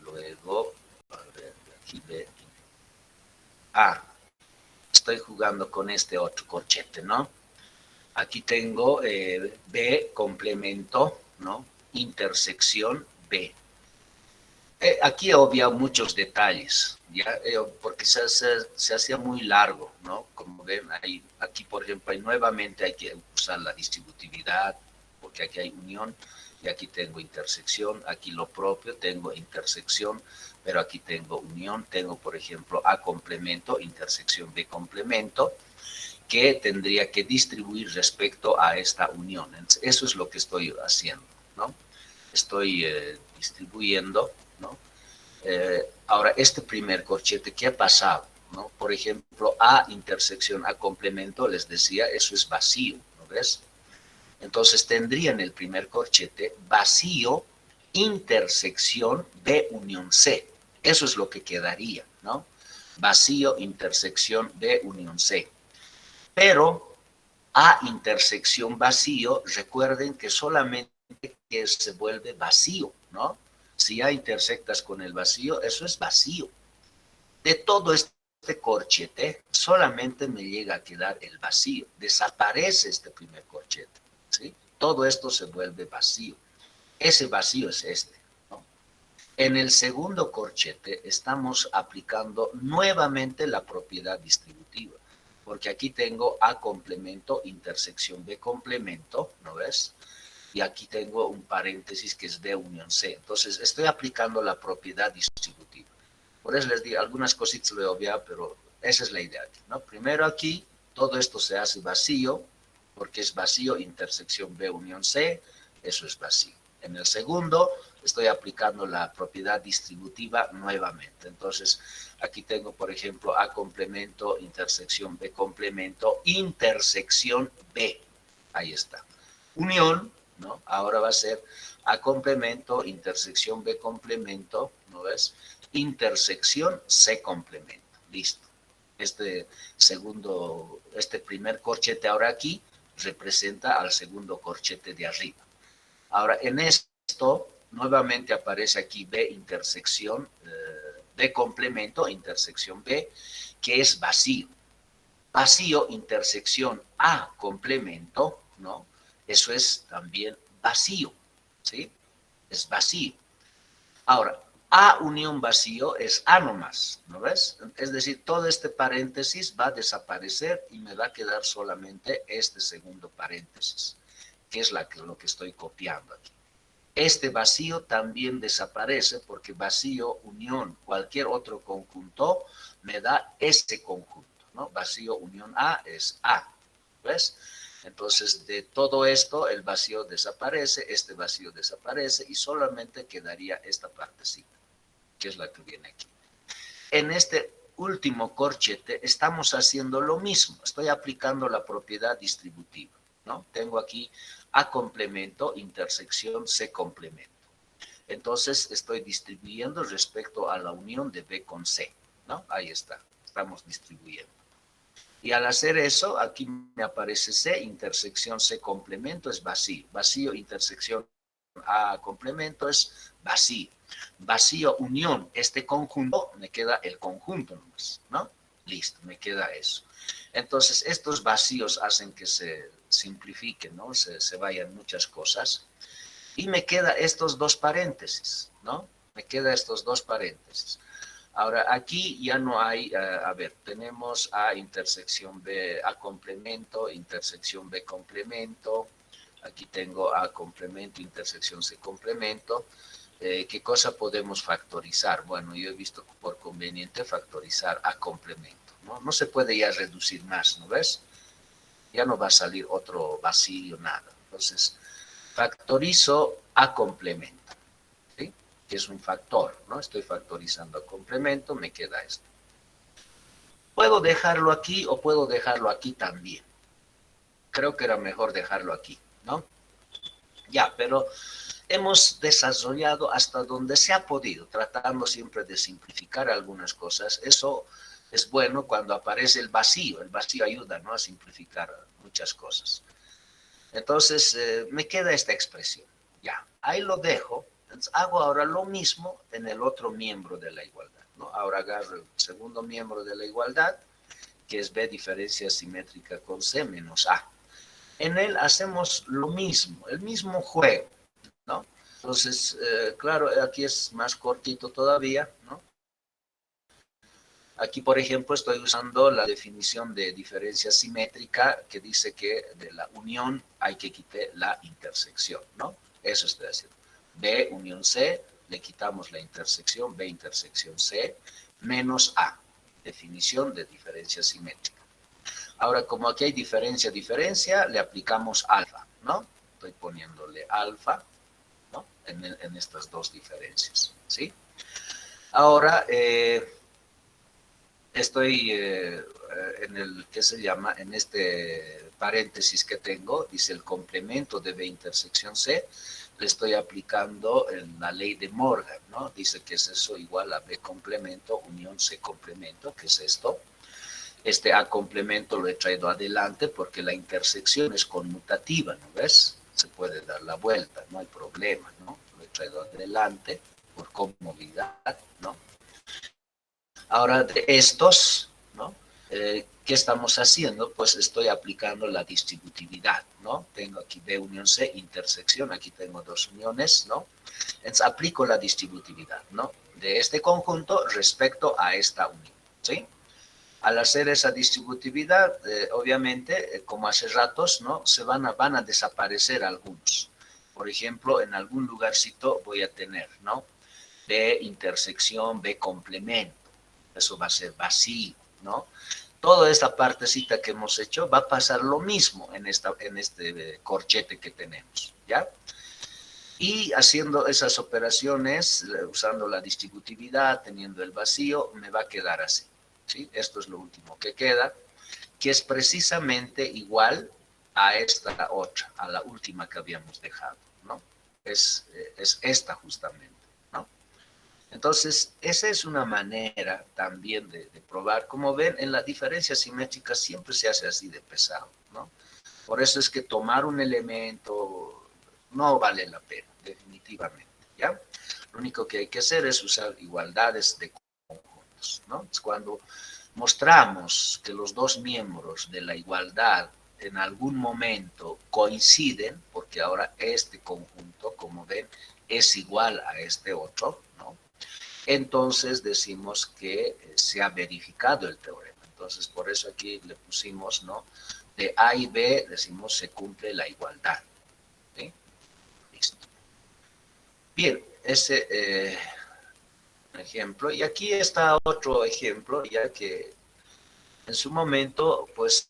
Luego, a ver, aquí B. Estoy jugando con este otro corchete, ¿no? Aquí tengo B complemento, ¿no? Intersección B. Aquí obvio muchos detalles, ¿ya? Porque se hacía muy largo, ¿no? Como ven, aquí por ejemplo, nuevamente hay que usar la distributividad, porque aquí hay unión, y aquí tengo intersección, aquí lo propio, tengo intersección, pero aquí tengo unión, tengo por ejemplo A complemento, intersección B complemento, que tendría que distribuir respecto a esta unión. Eso es lo que estoy haciendo, ¿no? Estoy distribuyendo, ¿no? Ahora, este primer corchete, ¿qué ha pasado? ¿No? Por ejemplo, A intersección A complemento, les decía, eso es vacío, ¿no ves? Entonces tendría en el primer corchete vacío intersección B unión C. Eso es lo que quedaría, ¿no? Vacío intersección B unión C. Pero A intersección vacío, recuerden que solamente que se vuelve vacío, ¿no? Si A intersectas con el vacío, eso es vacío. De todo este corchete, solamente me llega a quedar el vacío. Desaparece este primer corchete, ¿sí? Todo esto se vuelve vacío. Ese vacío es este, ¿no? En el segundo corchete estamos aplicando nuevamente la propiedad distributiva, porque aquí tengo A complemento, intersección B complemento, ¿no ves? Y aquí tengo un paréntesis que es B unión C. Entonces, estoy aplicando la propiedad distributiva. Por eso les digo, algunas cositas lo he obviado, pero esa es la idea aquí, ¿no? Primero aquí, todo esto se hace vacío, porque es vacío, intersección B unión C, eso es vacío. En el segundo, estoy aplicando la propiedad distributiva nuevamente. Entonces, aquí tengo, por ejemplo, A complemento, intersección B complemento, intersección B. Ahí está. Unión, ¿no? Ahora va a ser A complemento, intersección B complemento, ¿no ves? Intersección C complemento. Listo. Este primer corchete ahora aquí representa al segundo corchete de arriba. Ahora, en esto, nuevamente aparece aquí B intersección, B complemento, intersección B, que es vacío. Vacío, intersección A complemento, ¿no? Eso es también vacío, ¿sí? Es vacío. Ahora, A unión vacío es A nomás, ¿no ves? Es decir, todo este paréntesis va a desaparecer y me va a quedar solamente este segundo paréntesis, que es lo que estoy copiando aquí. Este vacío también desaparece porque vacío, unión, cualquier otro conjunto me da este conjunto, ¿no? Vacío, unión A es A, ¿ves? Entonces, de todo esto, el vacío desaparece, este vacío desaparece y solamente quedaría esta partecita, que es la que viene aquí. En este último corchete estamos haciendo lo mismo, estoy aplicando la propiedad distributiva, ¿no? Tengo aquí A complemento, intersección C complemento. Entonces estoy distribuyendo respecto a la unión de B con C, ¿no? Ahí está, estamos distribuyendo. Y al hacer eso, aquí me aparece C, intersección C complemento es vacío. Vacío, intersección A complemento es vacío. Vacío, unión, este conjunto, me queda el conjunto nomás, ¿no? Listo, me queda eso. Entonces, estos vacíos hacen que se simplifiquen, ¿no? Se vayan muchas cosas. Y me queda estos dos paréntesis, ¿no? Me queda estos dos paréntesis. Ahora, aquí ya no hay, a ver, tenemos A intersección B, A complemento, intersección B complemento. Aquí tengo A complemento, intersección C complemento. ¿Qué cosa podemos factorizar? Bueno, yo he visto por conveniente factorizar A complemento, ¿no? No se puede ya reducir más, ¿no ves? Ya no va a salir otro vacío, nada. Entonces, factorizo A complemento, ¿sí? Que es un factor, ¿no? Estoy factorizando A complemento, me queda esto. Puedo dejarlo aquí o puedo dejarlo aquí también. Creo que era mejor dejarlo aquí, ¿no? Ya, pero hemos desarrollado hasta donde se ha podido, tratando siempre de simplificar algunas cosas. Eso es bueno cuando aparece el vacío. El vacío ayuda, ¿no?, a simplificar muchas cosas. Entonces, me queda esta expresión. Ya, ahí lo dejo. Entonces, hago ahora lo mismo en el otro miembro de la igualdad, ¿no? Ahora agarro el segundo miembro de la igualdad, que es B diferencia simétrica con C menos A. En él hacemos lo mismo, el mismo juego, ¿no? Entonces, claro, aquí es más cortito todavía, ¿no? Aquí, por ejemplo, estoy usando la definición de diferencia simétrica que dice que de la unión hay que quitar la intersección, ¿no? Eso estoy haciendo. B unión C, le quitamos la intersección, B intersección C, menos A, definición de diferencia simétrica. Ahora, como aquí hay diferencia, le aplicamos alfa, ¿no? Estoy poniéndole alfa, ¿no? En estas dos diferencias, ¿sí? Ahora, estoy en el, ¿qué se llama? En este paréntesis que tengo, dice el complemento de B intersección C, le estoy aplicando en la ley de Morgan, ¿no? Dice que es eso igual a B complemento unión C complemento, que es esto. Este A complemento lo he traído adelante porque la intersección es conmutativa, ¿no ves? Se puede dar la vuelta, no hay problema, ¿no? Lo he traído adelante por comodidad, ¿no? Ahora, de estos, ¿no? ¿Qué estamos haciendo? Pues estoy aplicando la distributividad, ¿no? Tengo aquí B unión C, intersección, aquí tengo dos uniones, ¿no? Entonces aplico la distributividad, ¿no? De este conjunto respecto a esta unión, ¿sí? Al hacer esa distributividad, obviamente, como hace ratos, ¿no? Van a desaparecer algunos. Por ejemplo, en algún lugarcito voy a tener, ¿no? B intersección, B complemento. Eso va a ser vacío, ¿no? Toda esta partecita que hemos hecho va a pasar lo mismo en este corchete que tenemos, ¿ya? Y haciendo esas operaciones, usando la distributividad, teniendo el vacío, me va a quedar así, ¿sí? Esto es lo último que queda, que es precisamente igual a esta otra, a la última que habíamos dejado, ¿no? Es esta justamente, ¿no? Entonces, esa es una manera también de probar. Como ven, en la diferencia simétrica siempre se hace así de pesado, ¿no? Por eso es que tomar un elemento no vale la pena, definitivamente, ¿ya? Lo único que hay que hacer es usar igualdades de conjuntos, ¿no? Es cuando mostramos que los dos miembros de la igualdad en algún momento coinciden, porque ahora este conjunto, como ven, es igual a este otro, ¿no? Entonces decimos que se ha verificado el teorema. Entonces, por eso aquí le pusimos, ¿no? De A y B, decimos, se cumple la igualdad. ¿Sí? Listo. Bien, ese ejemplo. Y aquí está otro ejemplo, ya que en su momento, pues,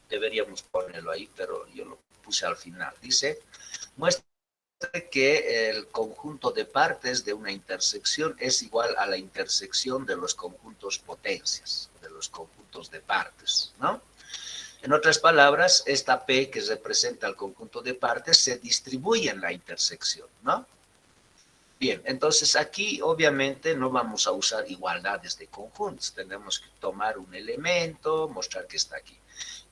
deberíamos ponerlo ahí, pero yo lo puse al final. Dice, muestra que el conjunto de partes de una intersección es igual a la intersección de los conjuntos potencias, de los conjuntos de partes, ¿no? En otras palabras, esta P que representa el conjunto de partes se distribuye en la intersección, ¿no? Bien, entonces aquí obviamente no vamos a usar igualdades de conjuntos, tenemos que tomar un elemento, mostrar que está aquí.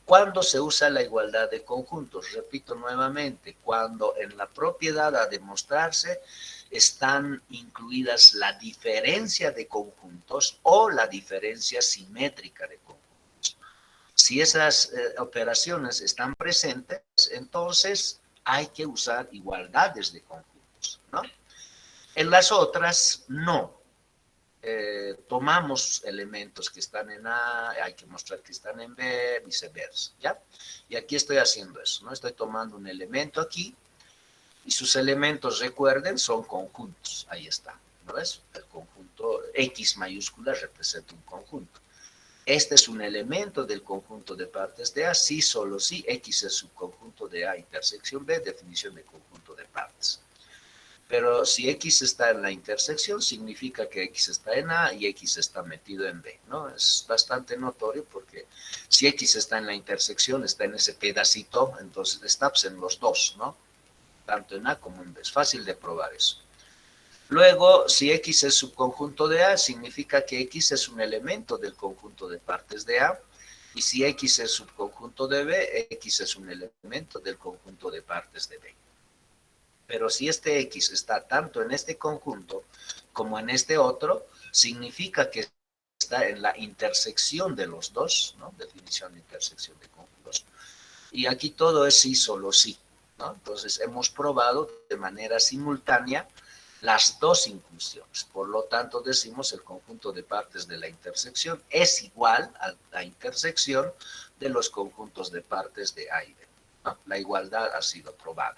¿Cuándo se usa la igualdad de conjuntos? Repito nuevamente, cuando en la propiedad a demostrarse están incluidas la diferencia de conjuntos o la diferencia simétrica de conjuntos. Si esas operaciones están presentes, entonces hay que usar igualdades de conjuntos, ¿no? En las otras, no. tomamos elementos que están en A, hay que mostrar que están en B, viceversa, ¿ya? Y aquí estoy haciendo eso, ¿no? Estoy tomando un elemento aquí, y sus elementos, recuerden, son conjuntos. Ahí está, ¿no ves? El conjunto X mayúscula representa un conjunto. Este es un elemento del conjunto de partes de A, sí, solo sí, X es subconjunto de A intersección B, definición de conjunto de partes. Pero si X está en la intersección, significa que X está en A y X está metido en B, ¿no? Es bastante notorio porque si X está en la intersección, está en ese pedacito, entonces está pues, en los dos, ¿no? Tanto en A como en B. Es fácil de probar eso. Luego, si X es subconjunto de A, significa que X es un elemento del conjunto de partes de A. Y si X es subconjunto de B, X es un elemento del conjunto de partes de B. Pero si este X está tanto en este conjunto como en este otro, significa que está en la intersección de los dos, ¿no? Definición de intersección de conjuntos. Y aquí todo es sí, solo sí, ¿no? Entonces hemos probado de manera simultánea las dos inclusiones. Por lo tanto, decimos el conjunto de partes de la intersección es igual a la intersección de los conjuntos de partes de A y B, ¿no? La igualdad ha sido probada.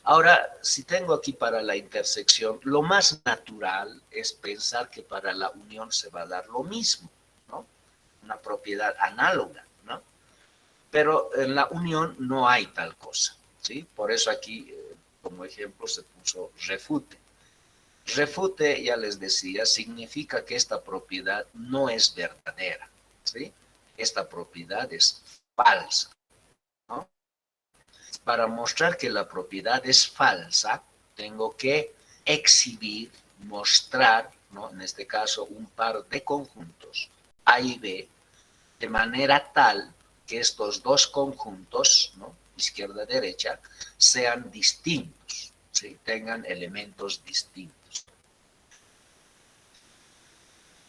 Ahora, si tengo aquí para la intersección, lo más natural es pensar que para la unión se va a dar lo mismo, ¿no? Una propiedad análoga, ¿no? Pero en la unión no hay tal cosa, ¿sí? Por eso aquí, como ejemplo, se puso refute. Refute, ya les decía, significa que esta propiedad no es verdadera, ¿sí? Esta propiedad es falsa, ¿no? Para mostrar que la propiedad es falsa, tengo que exhibir, mostrar, ¿no? En este caso, un par de conjuntos, A y B, de manera tal que estos dos conjuntos, ¿no? Izquierda-derecha, sean distintos, ¿sí? Tengan elementos distintos.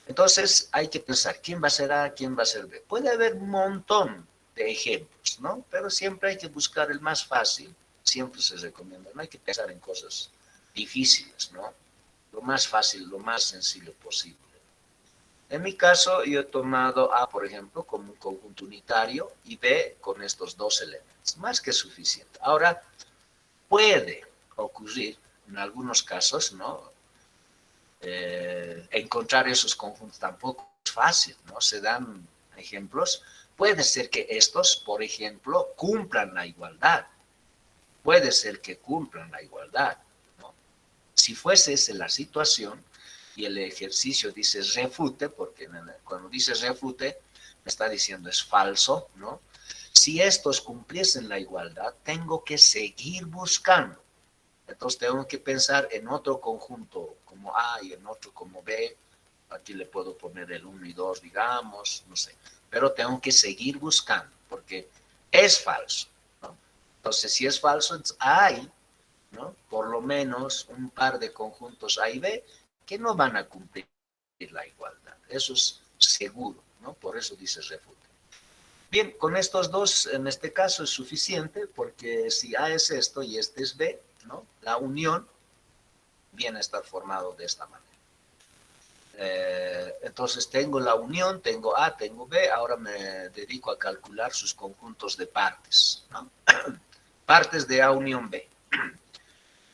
Entonces hay que pensar, ¿quién va a ser A, quién va a ser B? Puede haber un montón de ejemplos, ¿no? Pero siempre hay que buscar el más fácil, siempre se recomienda, no hay que pensar en cosas difíciles, ¿no? Lo más fácil, lo más sencillo posible. En mi caso, yo he tomado A, por ejemplo, como un conjunto unitario y B con estos dos elementos, más que suficiente. Ahora, puede ocurrir en algunos casos, ¿no? Encontrar esos conjuntos tampoco es fácil, ¿no? Se dan ejemplos. Puede ser que estos, por ejemplo, cumplan la igualdad. Puede ser que cumplan la igualdad, ¿no? Si fuese esa la situación y el ejercicio dice refute, porque cuando dice refute, me está diciendo es falso, ¿no? Si estos cumpliesen la igualdad, tengo que seguir buscando. Entonces tengo que pensar en otro conjunto como A y en otro como B. Aquí le puedo poner el 1 y 2, digamos, no sé. Pero tengo que seguir buscando porque es falso, ¿no? Entonces, si es falso, entonces hay, ¿no? Por lo menos un par de conjuntos A y B que no van a cumplir la igualdad. Eso es seguro, ¿no? Por eso dice refute. Bien, con estos dos, en este caso, es suficiente, porque si A es esto y este es B, ¿no? La unión viene a estar formado de esta manera. Entonces tengo la unión, tengo A, tengo B, ahora me dedico a calcular sus conjuntos de partes, ¿no? Partes de A unión B.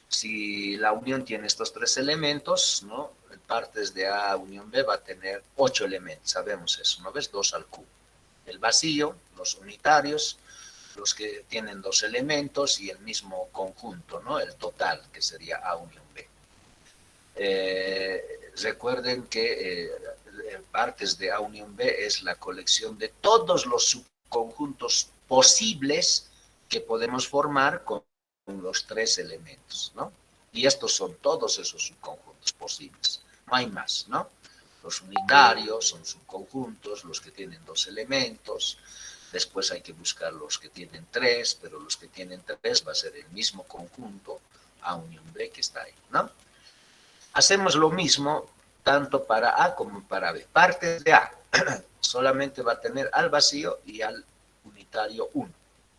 Si la unión tiene estos tres elementos, ¿no? Partes de A unión B va a tener 8 elementos, sabemos eso, ¿no ves? 2 al cubo. El vacío, los unitarios, los que tienen dos elementos y el mismo conjunto, ¿no? El total, que sería A unión B. Recuerden que partes de A unión B es la colección de todos los subconjuntos posibles que podemos formar con los tres elementos, ¿no? Y estos son todos esos subconjuntos posibles, no hay más, ¿no? Los unitarios son subconjuntos, los que tienen dos elementos, después hay que buscar los que tienen tres, pero los que tienen tres va a ser el mismo conjunto A unión B que está ahí, ¿no? Hacemos lo mismo tanto para A como para B. Partes de A solamente va a tener al vacío y al unitario 1,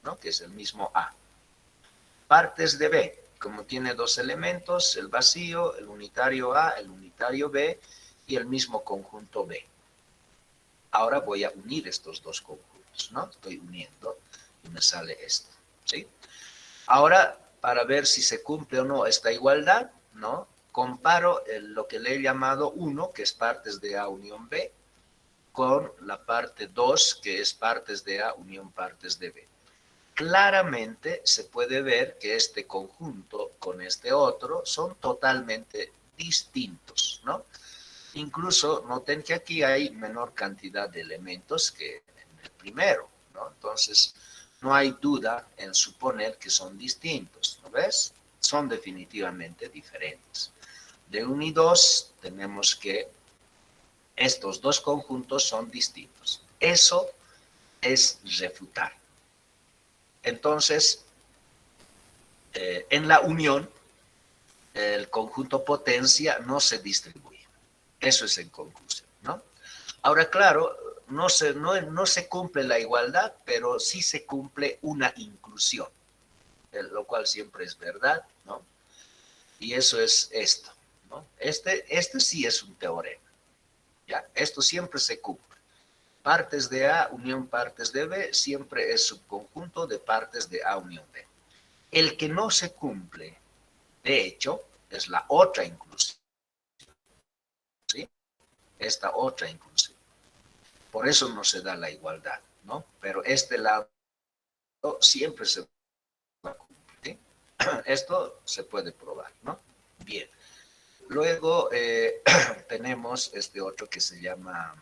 ¿no? Que es el mismo A. Partes de B, como tiene dos elementos, el vacío, el unitario A, el unitario B, y el mismo conjunto B. Ahora voy a unir estos dos conjuntos, ¿no? Estoy uniendo y me sale esto, ¿sí? Ahora, para ver si se cumple o no esta igualdad, ¿no? Comparo lo que le he llamado 1, que es partes de A unión B, con la parte 2, que es partes de A unión partes de B. Claramente se puede ver que este conjunto con este otro son totalmente distintos, ¿no? Incluso noten que aquí hay menor cantidad de elementos que en el primero, ¿no? Entonces, no hay duda en suponer que son distintos, ¿no ves? Son definitivamente diferentes. De 1 y 2 tenemos que estos dos conjuntos son distintos. Eso es refutar. Entonces, en la unión, el conjunto potencia no se distribuye. Eso es en conclusión, ¿no? Ahora, claro, no se cumple la igualdad, pero sí se cumple una inclusión, lo cual siempre es verdad, ¿no? Y eso es esto, ¿no? Este sí es un teorema, ¿ya? Esto siempre se cumple. Partes de A unión partes de B siempre es subconjunto de partes de A unión B. El que no se cumple, de hecho, es la otra inclusión, ¿sí? Esta otra inclusión. Por eso no se da la igualdad, ¿no? Pero este lado siempre se va a cumplir, ¿sí? Esto se puede probar, ¿no? Bien. Luego tenemos este otro que se llama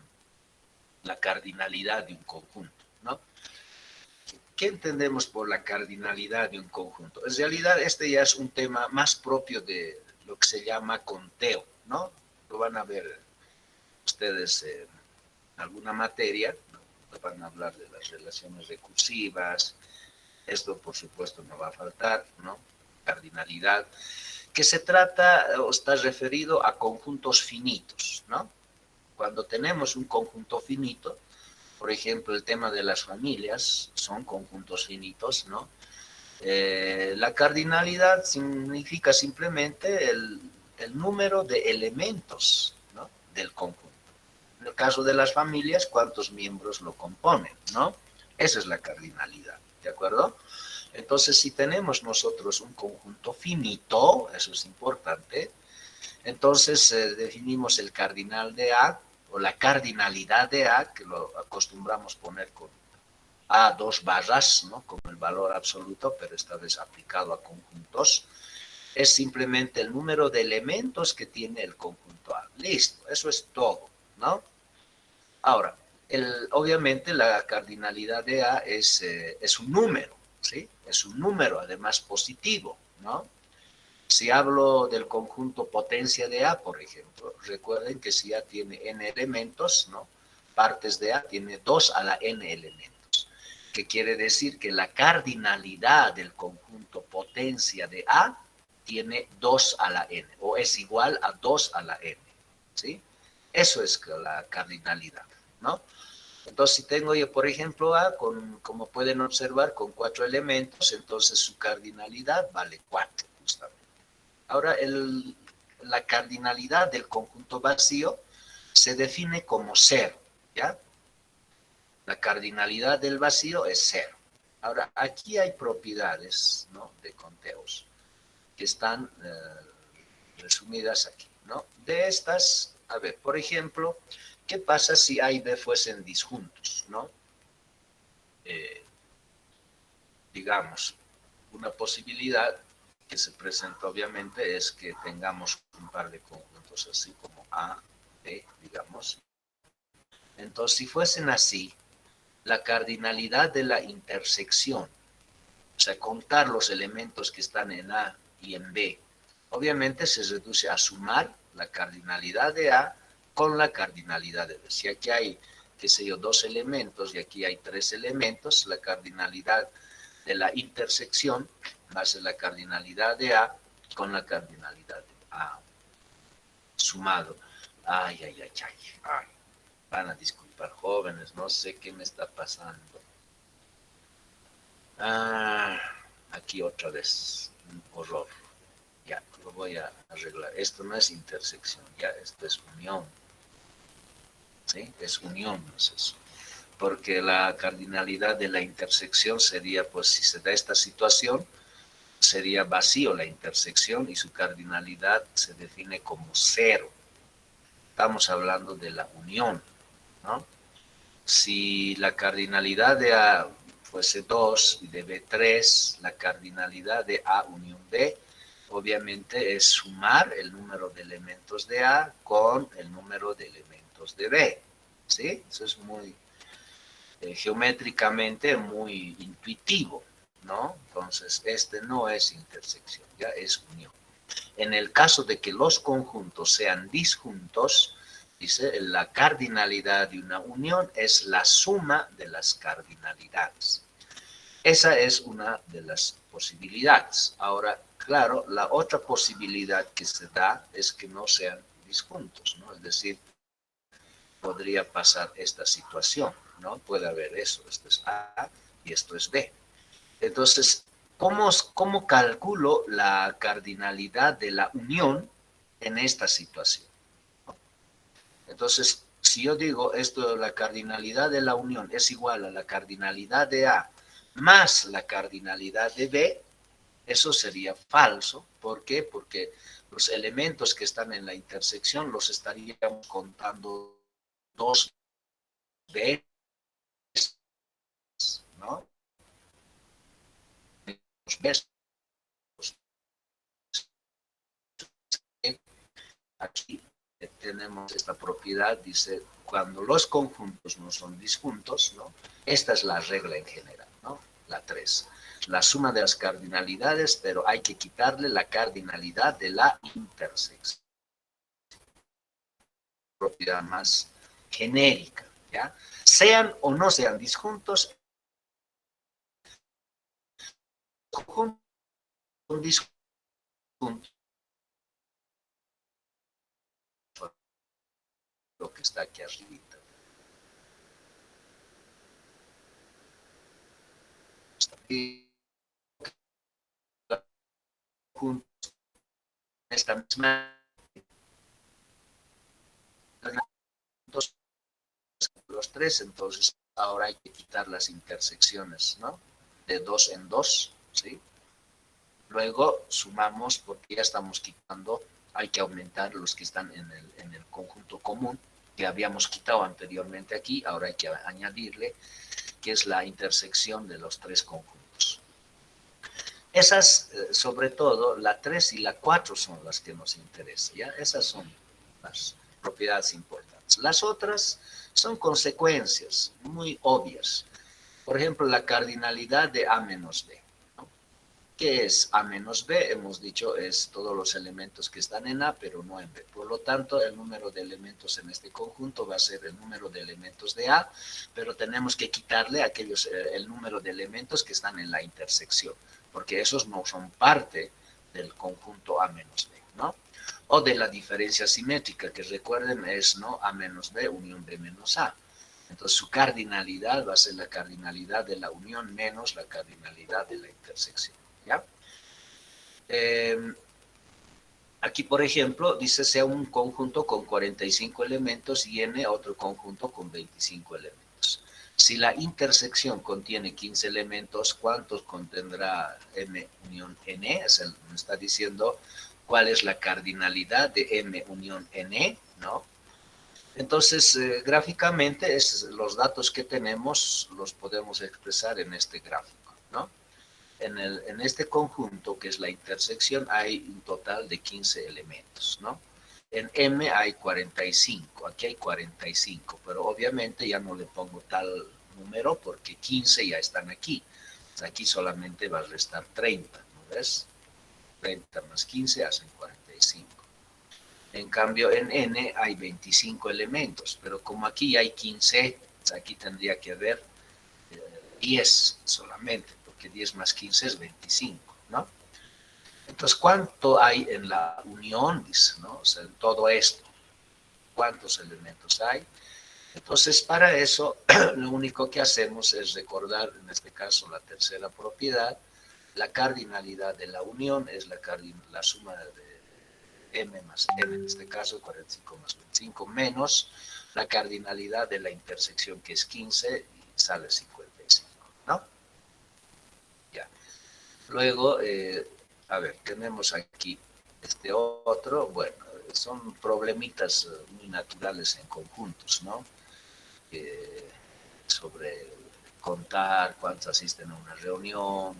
la cardinalidad de un conjunto, ¿no? ¿Qué entendemos por la cardinalidad de un conjunto? En realidad este ya es un tema más propio de lo que se llama conteo, ¿no? Lo van a ver ustedes en alguna materia, ¿no? Van a hablar de las relaciones recursivas, esto por supuesto no va a faltar, ¿no? Cardinalidad, que se trata o está referido a conjuntos finitos, ¿no? Cuando tenemos un conjunto finito, por ejemplo, el tema de las familias son conjuntos finitos, ¿no? La cardinalidad significa simplemente el número de elementos, ¿no? Del conjunto. En el caso de las familias, ¿cuántos miembros lo componen, no? Esa es la cardinalidad, ¿de acuerdo? Entonces, si tenemos nosotros un conjunto finito, eso es importante, entonces definimos el cardinal de A o la cardinalidad de A, que lo acostumbramos poner con A dos barras, ¿no? Como el valor absoluto, pero esta vez aplicado a conjuntos, es simplemente el número de elementos que tiene el conjunto A. Listo, eso es todo, ¿no? Ahora, obviamente la cardinalidad de A es un número, ¿sí? Es un número, además positivo, ¿no? Si hablo del conjunto potencia de A, por ejemplo, recuerden que si A tiene n elementos, ¿no? Partes de A tiene 2 a la n elementos, que quiere decir que la cardinalidad del conjunto potencia de A tiene 2 a la n, o es igual a 2 a la n, ¿sí? Eso es la cardinalidad, ¿no? Entonces, si tengo yo, por ejemplo, A, como pueden observar, con 4 elementos, entonces su cardinalidad vale 4, justamente. Ahora, la cardinalidad del conjunto vacío se define como 0, ¿ya? La cardinalidad del vacío es 0. Ahora, aquí hay propiedades, ¿no? De conteos que están resumidas aquí, ¿no? De estas, a ver, por ejemplo, ¿qué pasa si A y B fuesen disjuntos, ¿no? Digamos, una posibilidad que se presenta obviamente es que tengamos un par de conjuntos así como A, B, digamos. Entonces, si fuesen así, la cardinalidad de la intersección, o sea, contar los elementos que están en A y en B, obviamente se reduce a sumar la cardinalidad de A con la cardinalidad de B. Si aquí hay, qué sé yo, 2 elementos y aquí hay 3 elementos, la cardinalidad de la intersección va a ser la cardinalidad de A con la cardinalidad de A sumado. Ay, ay, ay, ay, ay. Van a disculpar, jóvenes, no sé qué me está pasando. Aquí otra vez, un horror. Ya, lo voy a arreglar. Esto no es intersección, ya, esto es unión. ¿sí? Es unión, no es eso. Porque la cardinalidad de la intersección sería, pues si se da esta situación, sería vacío la intersección y su cardinalidad se define como cero. Estamos hablando de la unión, ¿no? Si la cardinalidad de A fuese 2 y de B 3, la cardinalidad de A unión B obviamente es sumar el número de elementos de A con el número de elementos de B. ¿Sí? Eso es muy geométricamente muy intuitivo, ¿no? Entonces, este no es intersección, ya es unión. En el caso de que los conjuntos sean disjuntos, dice, la cardinalidad de una unión es la suma de las cardinalidades. Esa es una de las posibilidades. Ahora, claro, la otra posibilidad que se da es que no sean disjuntos, ¿no? Es decir, podría pasar esta situación, ¿no? Puede haber eso, esto es A y esto es B. Entonces, ¿cómo calculo la cardinalidad de la unión en esta situación? Entonces, si yo digo esto, la cardinalidad de la unión es igual a la cardinalidad de A más la cardinalidad de B, eso sería falso. ¿Por qué? Porque los elementos que están en la intersección los estaríamos contando dos veces, ¿no? Dos veces. Aquí tenemos esta propiedad, dice, cuando los conjuntos no son disjuntos, ¿no? Esta es la regla en general, ¿no? La 3. La suma de las cardinalidades, pero hay que quitarle la cardinalidad de la intersección. Propiedad más genérica, ¿ya? Sean o no sean disjuntos, conjuntos son disjuntos, lo que está aquí arriba. Juntos esta misma los tres, entonces ahora hay que quitar las intersecciones, ¿no? De dos en dos, ¿sí? Luego sumamos, porque ya estamos quitando, hay que aumentar los que están en el conjunto común, que habíamos quitado anteriormente aquí, ahora hay que añadirle, que es la intersección de los tres conjuntos. Esas, sobre todo, la 3 y la 4 son las que nos interesan, ¿ya? Esas son las propiedades importantes. Las otras son consecuencias muy obvias. Por ejemplo, la cardinalidad de A menos B. ¿No? ¿Qué es A menos B? Hemos dicho es todos los elementos que están en A, pero no en B. Por lo tanto, el número de elementos en este conjunto va a ser el número de elementos de A, pero tenemos que quitarle aquellos, el número de elementos que están en la intersección, porque esos no son parte del conjunto A menos B, ¿no? O de la diferencia simétrica, que recuerden es, ¿no? A menos B unión B menos A. Entonces su cardinalidad va a ser la cardinalidad de la unión menos la cardinalidad de la intersección, ¿ya? Aquí, por ejemplo, dice sea un conjunto con 45 elementos y n otro conjunto con 25 elementos. Si la intersección contiene 15 elementos, ¿cuántos contendrá m unión n? Me está diciendo cuál es la cardinalidad de m unión n, ¿no? Entonces, gráficamente, los datos que tenemos los podemos expresar en este gráfico, ¿no? En este conjunto, que es la intersección, hay un total de 15 elementos, ¿no? En M hay 45, aquí hay 45, pero obviamente ya no le pongo tal número porque 15 ya están aquí. Aquí solamente va a restar 30, ¿no ves? 30 más 15 hacen 45. En cambio, en N hay 25 elementos, pero como aquí hay 15, aquí tendría que haber 10 solamente, porque 10 más 15 es 25, ¿no? Entonces, ¿cuánto hay en la unión? Dice, ¿no? O sea, en todo esto, ¿cuántos elementos hay? Entonces, para eso, lo único que hacemos es recordar, en este caso, la tercera propiedad. La cardinalidad de la unión es la suma m más n, en este caso 45 más 25, menos la cardinalidad de la intersección, que es 15, y sale 55, ¿no? Ya. Luego, a ver, tenemos aquí este otro, bueno, son problemitas muy naturales en conjuntos, ¿no? Sobre contar cuántos asisten a una reunión,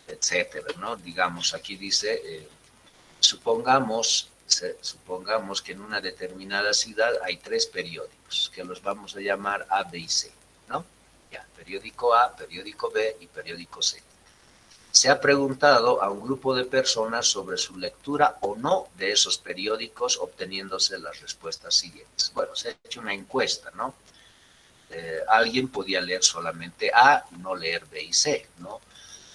etcétera, ¿no? Digamos, aquí dice, supongamos que en una determinada ciudad hay 3 periódicos, que los vamos a llamar A, B y C, ¿no? Ya, periódico A, periódico B y periódico C. Se ha preguntado a un grupo de personas sobre su lectura o no de esos periódicos, obteniéndose las respuestas siguientes. Bueno, se ha hecho una encuesta, ¿no? Alguien podía leer solamente A y no leer B y C, ¿no?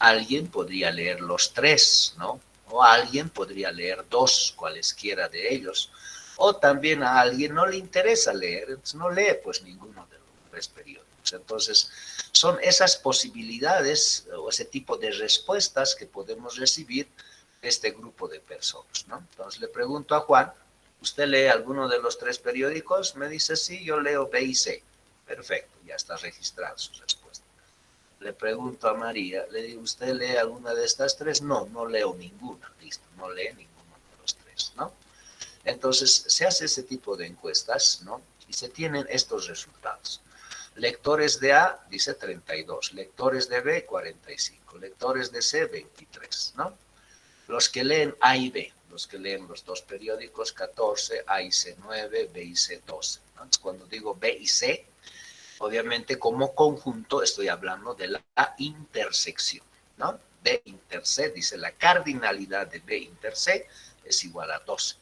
Alguien podría leer los 3, ¿no? O alguien podría leer 2, cualesquiera de ellos. O también a alguien no le interesa leer, entonces no lee pues ninguno de los 3 periódicos. Entonces, son esas posibilidades o ese tipo de respuestas que podemos recibir de este grupo de personas, ¿no? Entonces le pregunto a Juan, ¿usted lee alguno de los 3 periódicos? Me dice, sí, yo leo B y C. Perfecto, ya está registrada su respuesta. Le pregunto a María, le digo, ¿usted lee alguna de estas 3? No, no leo ninguna, listo, no lee ninguno de los 3, ¿no? Entonces, se hace ese tipo de encuestas, ¿no? Y se tienen estos resultados. Lectores de A, dice 32, lectores de B, 45, lectores de C, 23, ¿no? Los que leen A y B, los que leen los 2 periódicos, 14, A y C, 9, B y C, 12, ¿no? Entonces, cuando digo B y C, obviamente como conjunto estoy hablando de la intersección, ¿no? B inter C, dice la cardinalidad de B inter C es igual a 12.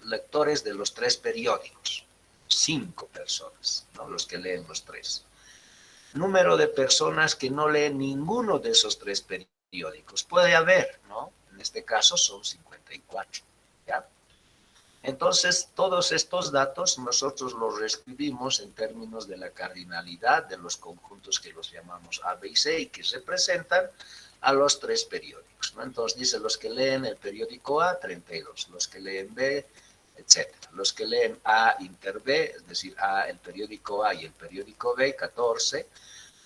Lectores de los 3 periódicos, 5 personas, ¿no? Los que leen los 3. Número de personas que no leen ninguno de esos 3 periódicos. Puede haber, ¿no? En este caso son 54, ¿ya? Entonces, todos estos datos nosotros los reescribimos en términos de la cardinalidad de los conjuntos que los llamamos A, B y C y que representan a los 3 periódicos, ¿no? Entonces dice los que leen el periódico A, 32, los que leen B, etcétera. Los que leen A inter B, es decir, A, el periódico A y el periódico B, 14,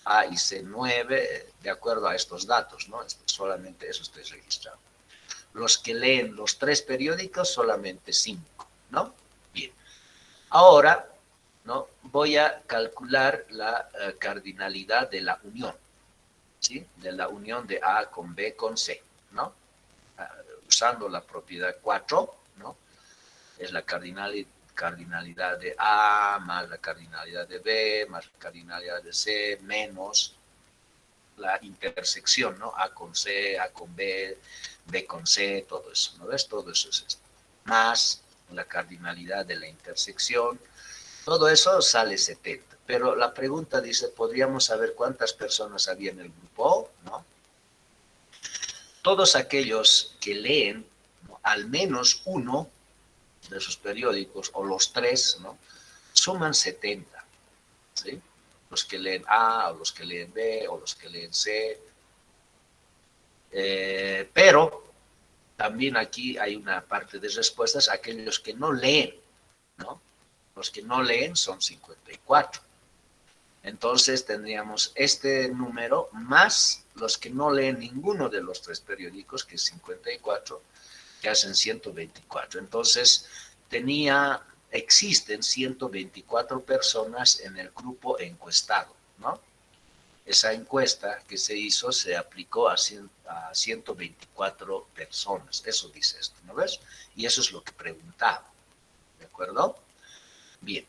A y C, 9, de acuerdo a estos datos, ¿no? Solamente eso estoy registrando. Los que leen los 3 periódicos, solamente 5, ¿no? Bien. Ahora, ¿no? Voy a calcular la cardinalidad de la unión, ¿sí? De la unión de A con B con C, ¿no? Usando la propiedad 4, ¿no? Es la cardinalidad de A más la cardinalidad de B más la cardinalidad de C menos la intersección, ¿no? A con C, A con B, B con C, todo eso, ¿no ves? Todo eso es esto. Más la cardinalidad de la intersección, todo eso sale 70. Pero la pregunta dice, ¿podríamos saber cuántas personas había en el grupo? ¿No? Todos aquellos que leen, ¿no?, al menos uno de sus periódicos, o los 3, ¿no?, suman 70, ¿sí? Los que leen A, o los que leen B, o los que leen C. Pero también aquí hay una parte de respuestas, aquellos que no leen, ¿no? Los que no leen son 54. Entonces tendríamos este número más los que no leen ninguno de los 3 periódicos, que es 54, que hacen 124. Entonces existen 124 personas en el grupo encuestado, ¿no? Esa encuesta que se hizo se aplicó a 124 personas. Eso dice esto, ¿no ves? Y eso es lo que preguntaba, ¿de acuerdo? Bien.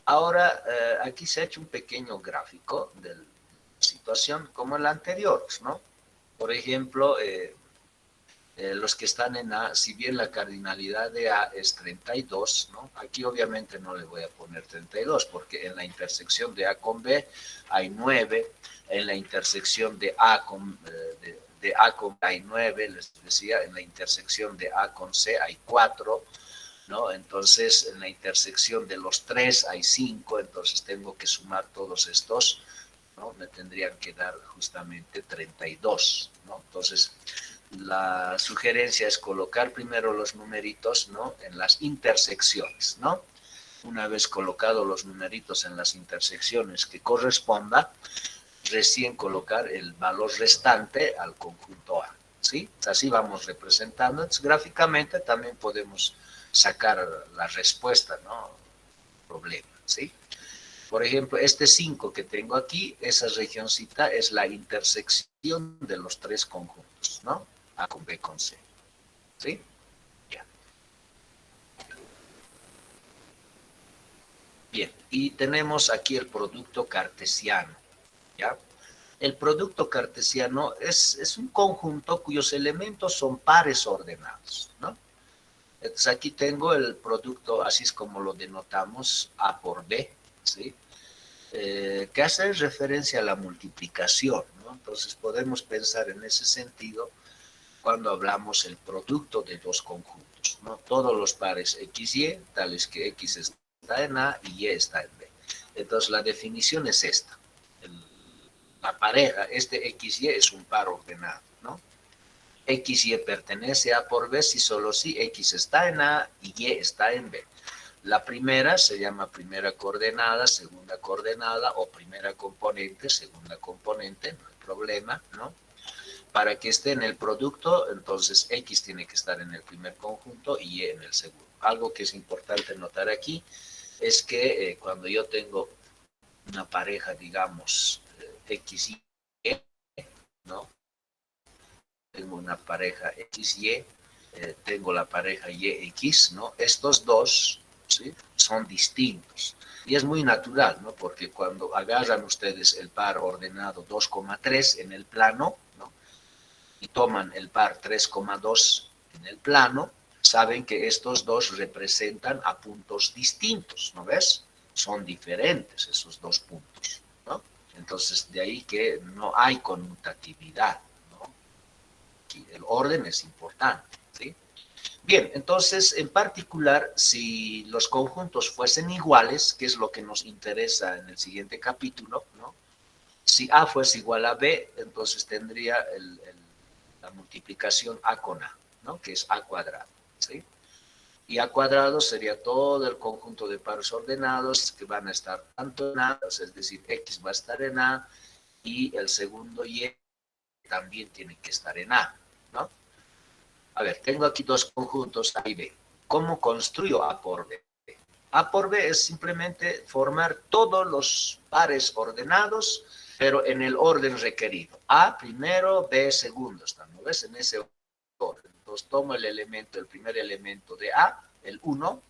Ahora, aquí se ha hecho un pequeño gráfico de la situación como el anterior, ¿no? Por ejemplo, los que están en A, si bien la cardinalidad de A es 32, ¿no? Aquí obviamente no le voy a poner 32 porque en la intersección de A con B hay 9, en la intersección de A con B hay 9, les decía, en la intersección de A con C hay 4, ¿no? Entonces, en la intersección de los 3 hay 5, entonces tengo que sumar todos estos, ¿no? Me tendrían que dar justamente 32, ¿no? Entonces, la sugerencia es colocar primero los numeritos, ¿no?, en las intersecciones, ¿no? Una vez colocados los numeritos en las intersecciones que corresponda, recién colocar el valor restante al conjunto A, ¿sí? Así vamos representando. Entonces, gráficamente también podemos sacar la respuesta, ¿no?, problema, ¿sí? Por ejemplo, este 5 que tengo aquí, esa regioncita es la intersección de los tres conjuntos, ¿no? A con B con C, ¿sí? Ya. Bien, y tenemos aquí el producto cartesiano, ¿ya? El producto cartesiano es un conjunto cuyos elementos son pares ordenados, ¿no? Entonces aquí tengo el producto, así es como lo denotamos, A por B, ¿sí? Que hace referencia a la multiplicación, ¿no? Entonces podemos pensar en ese sentido cuando hablamos el producto de dos conjuntos, ¿no? Todos los pares XY, tales que X está en A y Y está en B. Entonces la definición es esta. La pareja, este XY es un par ordenado, ¿no? XY pertenece a por B si solo si X está en A y Y está en B. La primera se llama primera coordenada, segunda coordenada o primera componente, segunda componente, no hay problema, ¿no? Para que esté en el producto, entonces X tiene que estar en el primer conjunto y Y en el segundo. Algo que es importante notar aquí es que cuando yo tengo una pareja, digamos, X y Y, ¿no? Tengo una pareja XY, tengo la pareja YX, ¿no? Estos dos, ¿sí?, son distintos. Y es muy natural, ¿no? Porque cuando agarran ustedes el par ordenado 2,3 en el plano, ¿no?, y toman el par 3,2 en el plano, saben que estos dos representan a puntos distintos, ¿no ves? Son diferentes esos dos puntos, ¿no? Entonces, de ahí que no hay conmutatividad, ¿no? Aquí el orden es importante, ¿sí? Bien, entonces, en particular, si los conjuntos fuesen iguales, que es lo que nos interesa en el siguiente capítulo, ¿no? Si A fuese igual a B, entonces tendría la multiplicación A con A, ¿no?, que es A cuadrado, ¿sí? Y A cuadrado sería todo el conjunto de pares ordenados que van a estar tanto en A, es decir, X va a estar en A y el segundo Y también tiene que estar en A, ¿no? A ver, tengo aquí dos conjuntos A y B. ¿Cómo construyo A por B? A por B es simplemente formar todos los pares ordenados, pero en el orden requerido. A primero, B segundo. ¿No ves? En ese orden. Entonces tomo el elemento, el primer elemento de A, el 1,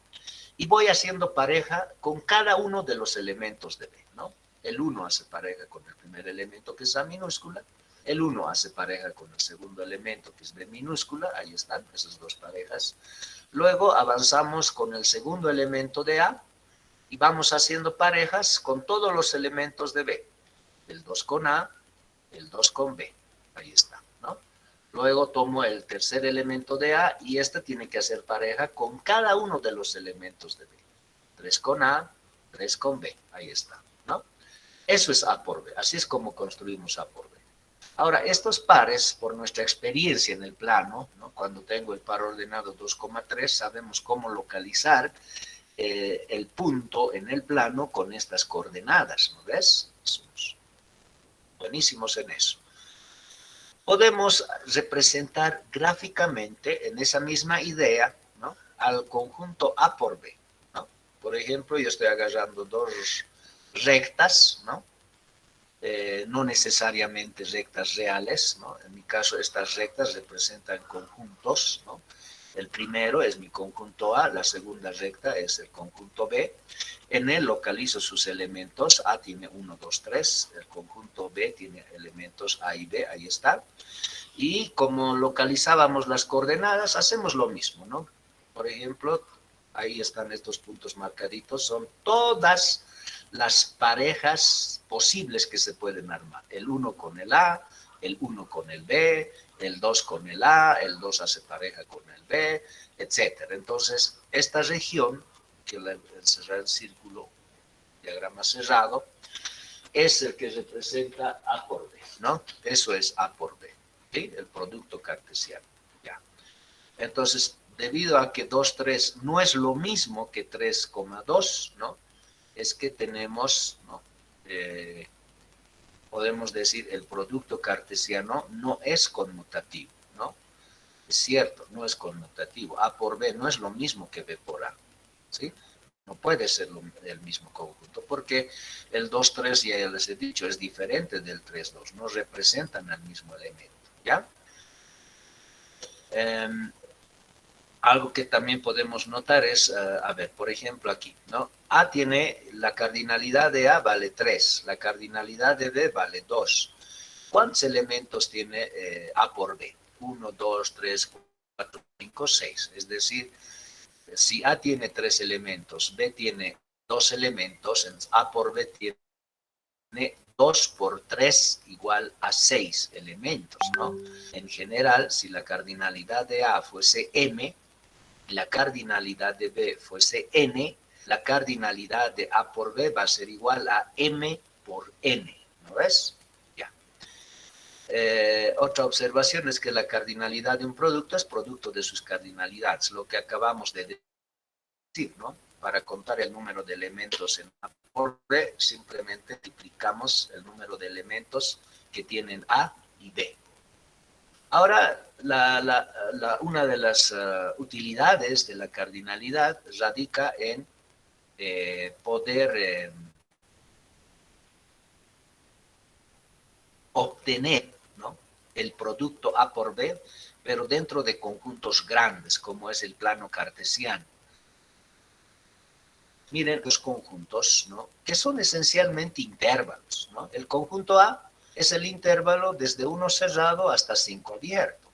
y voy haciendo pareja con cada uno de los elementos de B, ¿no? El 1 hace pareja con el primer elemento, que es A minúscula. El 1 hace pareja con el segundo elemento, que es B minúscula. Ahí están esas dos parejas. Luego avanzamos con el segundo elemento de A y vamos haciendo parejas con todos los elementos de B. El 2 con A, el 2 con B. Ahí está, ¿no? Luego tomo el tercer elemento de A y este tiene que hacer pareja con cada uno de los elementos de B. 3 con A, 3 con B. Ahí está, ¿no? Eso es A por B. Así es como construimos A por B. Ahora, estos pares, por nuestra experiencia en el plano, ¿no?, cuando tengo el par ordenado 2,3, sabemos cómo localizar el punto en el plano con estas coordenadas, ¿no ves? Somos buenísimos en eso. Podemos representar gráficamente en esa misma idea, ¿no?, al conjunto A por B, ¿no? Por ejemplo, yo estoy agarrando dos rectas, ¿no? No necesariamente rectas reales, ¿no? En mi caso, estas rectas representan conjuntos, ¿no? El primero es mi conjunto A, la segunda recta es el conjunto B. En él localizo sus elementos. A tiene 1, 2, 3. El conjunto B tiene elementos A y B, ahí está. Y como localizábamos las coordenadas, hacemos lo mismo, ¿no? Por ejemplo, ahí están estos puntos marcaditos, son todas las parejas posibles que se pueden armar. El 1 con el A, el 1 con el B, el 2 con el A, el 2 hace pareja con el B, etc. Entonces, esta región, que la encerrar el círculo, diagrama cerrado, es el que representa A por B, ¿no? Eso es A por B. ¿sí? El producto cartesiano, ya. Entonces, debido a que 2, 3 no es lo mismo que 3,2, ¿no? Es que tenemos, ¿no? Podemos decir, el producto cartesiano no es conmutativo, ¿no? Es cierto, no es conmutativo. A por B no es lo mismo que B por A, ¿sí? No puede ser el mismo conjunto, porque el 2, 3, ya les he dicho, es diferente del 3, 2, no representan al mismo elemento, ¿ya? Algo que también podemos notar es, a ver, por ejemplo aquí, ¿no? A tiene, la cardinalidad de A vale 3, la cardinalidad de B vale 2. ¿Cuántos elementos tiene A por B? 1, 2, 3, 4, 5, 6. Es decir, si A tiene 3 elementos, B tiene 2 elementos, A por B tiene 2 por 3 igual a 6 elementos, ¿no? En general, si la cardinalidad de A fuese M, la cardinalidad de B fuese N, la cardinalidad de A por B va a ser igual a M por N, ¿no ves? Ya. Otra observación es que la cardinalidad de un producto es producto de sus cardinalidades, lo que acabamos de decir, ¿no? Para contar el número de elementos en A por B, simplemente multiplicamos el número de elementos que tienen A y B. Ahora, una de las utilidades de la cardinalidad radica en poder obtener, ¿no?, el producto A por B, pero dentro de conjuntos grandes, como es el plano cartesiano. Miren los conjuntos, ¿no?, que son esencialmente intervalos, ¿no? El conjunto A es el intervalo desde 1 cerrado hasta 5 abierto.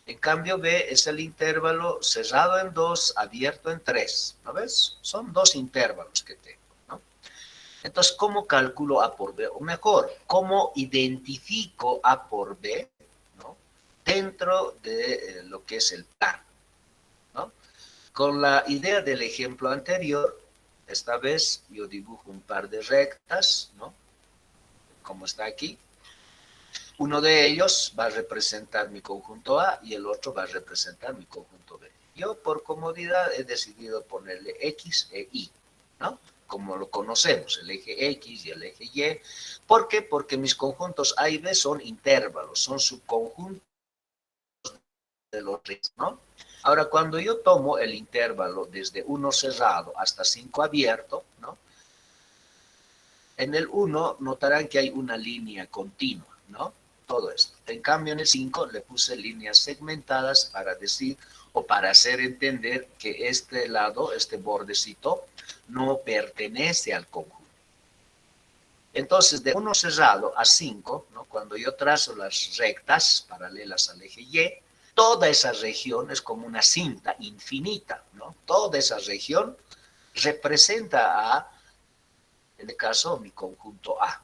En cambio, B es el intervalo cerrado en 2, abierto en 3. ¿No ves? Son 2 intervalos que tengo, ¿no? Entonces, ¿cómo calculo A por B? O mejor, ¿cómo identifico A por B, ¿no?, dentro de lo que es el plano, ¿no? Con la idea del ejemplo anterior, esta vez yo dibujo un par de rectas, ¿no?, como está aquí. Uno de ellos va a representar mi conjunto A y el otro va a representar mi conjunto B. Yo, por comodidad, he decidido ponerle X e Y, ¿no?, como lo conocemos, el eje X y el eje Y. ¿Por qué? Porque mis conjuntos A y B son intervalos, son subconjuntos de los tres, ¿no? Ahora, cuando yo tomo el intervalo desde 1 cerrado hasta 5 abierto, ¿no?, en el 1 notarán que hay una línea continua, ¿no?, todo esto. En cambio, en el 5 le puse líneas segmentadas para decir o para hacer entender que este lado, este bordecito, no pertenece al conjunto. Entonces, de 1 cerrado a 5, ¿no?, cuando yo trazo las rectas paralelas al eje Y, toda esa región es como una cinta infinita, ¿no? Toda esa región representa a, en el caso, mi conjunto A,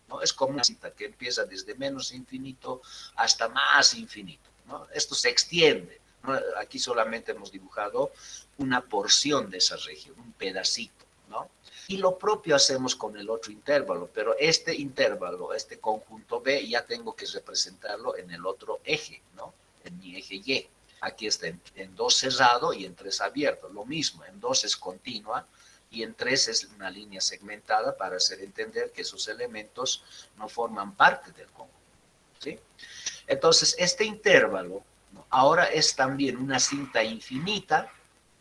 ¿no? Es como una cinta que empieza desde menos infinito hasta más infinito, ¿no? Esto se extiende, ¿no? Aquí solamente hemos dibujado una porción de esa región, un pedacito, ¿no? Y lo propio hacemos con el otro intervalo, pero este intervalo, este conjunto B, ya tengo que representarlo en el otro eje, ¿no?, en mi eje Y. Aquí está en 2 cerrado y en 3 abierto. Lo mismo, en 2 es continua y en 3 es una línea segmentada para hacer entender que esos elementos no forman parte del conjunto, ¿sí? Entonces, este intervalo, ¿no?, ahora es también una cinta infinita,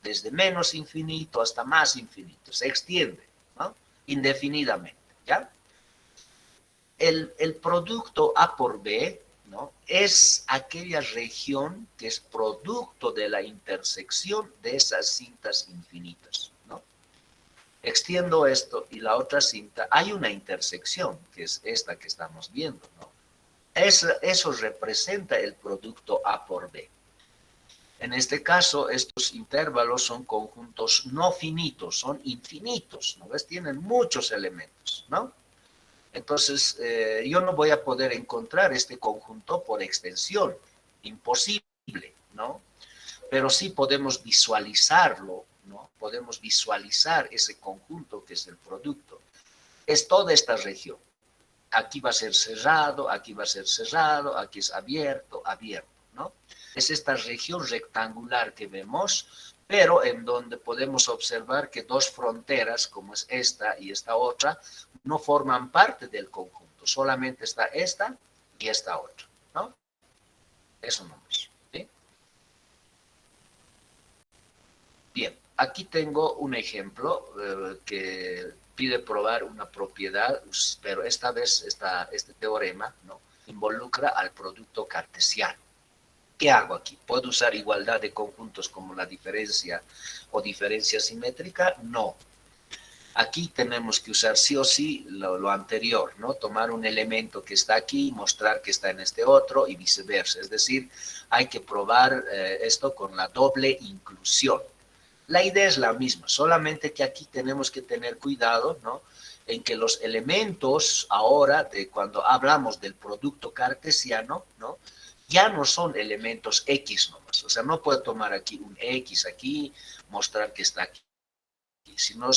desde menos infinito hasta más infinito. Se extiende, ¿no?, indefinidamente, ¿ya? El producto A por B, ¿no?, es aquella región que es producto de la intersección de esas cintas infinitas, ¿no? Extiendo esto y la otra cinta, hay una intersección, que es esta que estamos viendo, ¿no? Eso representa el producto A por B. En este caso, estos intervalos son conjuntos no finitos, son infinitos, ¿no ves? Tienen muchos elementos, ¿no? Entonces, yo no voy a poder encontrar este conjunto por extensión, imposible, ¿no? Pero sí podemos visualizarlo, ¿no? Podemos visualizar ese conjunto que es el producto. Es toda esta región. aquí va a ser cerrado, aquí va a ser cerrado, aquí es abierto, abierto, ¿no? Es esta región rectangular que vemos, pero en donde podemos observar que dos fronteras, como es esta y esta otra, no forman parte del conjunto, solamente está esta y esta otra, ¿no? Eso nomás, ¿sí? Bien, aquí tengo un ejemplo que pide probar una propiedad, pero esta vez este teorema, ¿no?, involucra al producto cartesiano. ¿Qué hago aquí? ¿Puedo usar igualdad de conjuntos como la diferencia o diferencia simétrica? No. Aquí tenemos que usar sí o sí lo anterior, ¿no? Tomar un elemento que está aquí, mostrar que está en este otro y viceversa. Es decir, hay que probar esto con la doble inclusión. La idea es la misma, solamente que aquí tenemos que tener cuidado, ¿no?, en que los elementos ahora, de cuando hablamos del producto cartesiano, ¿no?, ya no son elementos X nomás. O sea, no puedo tomar aquí un X aquí, mostrar que está aquí, sino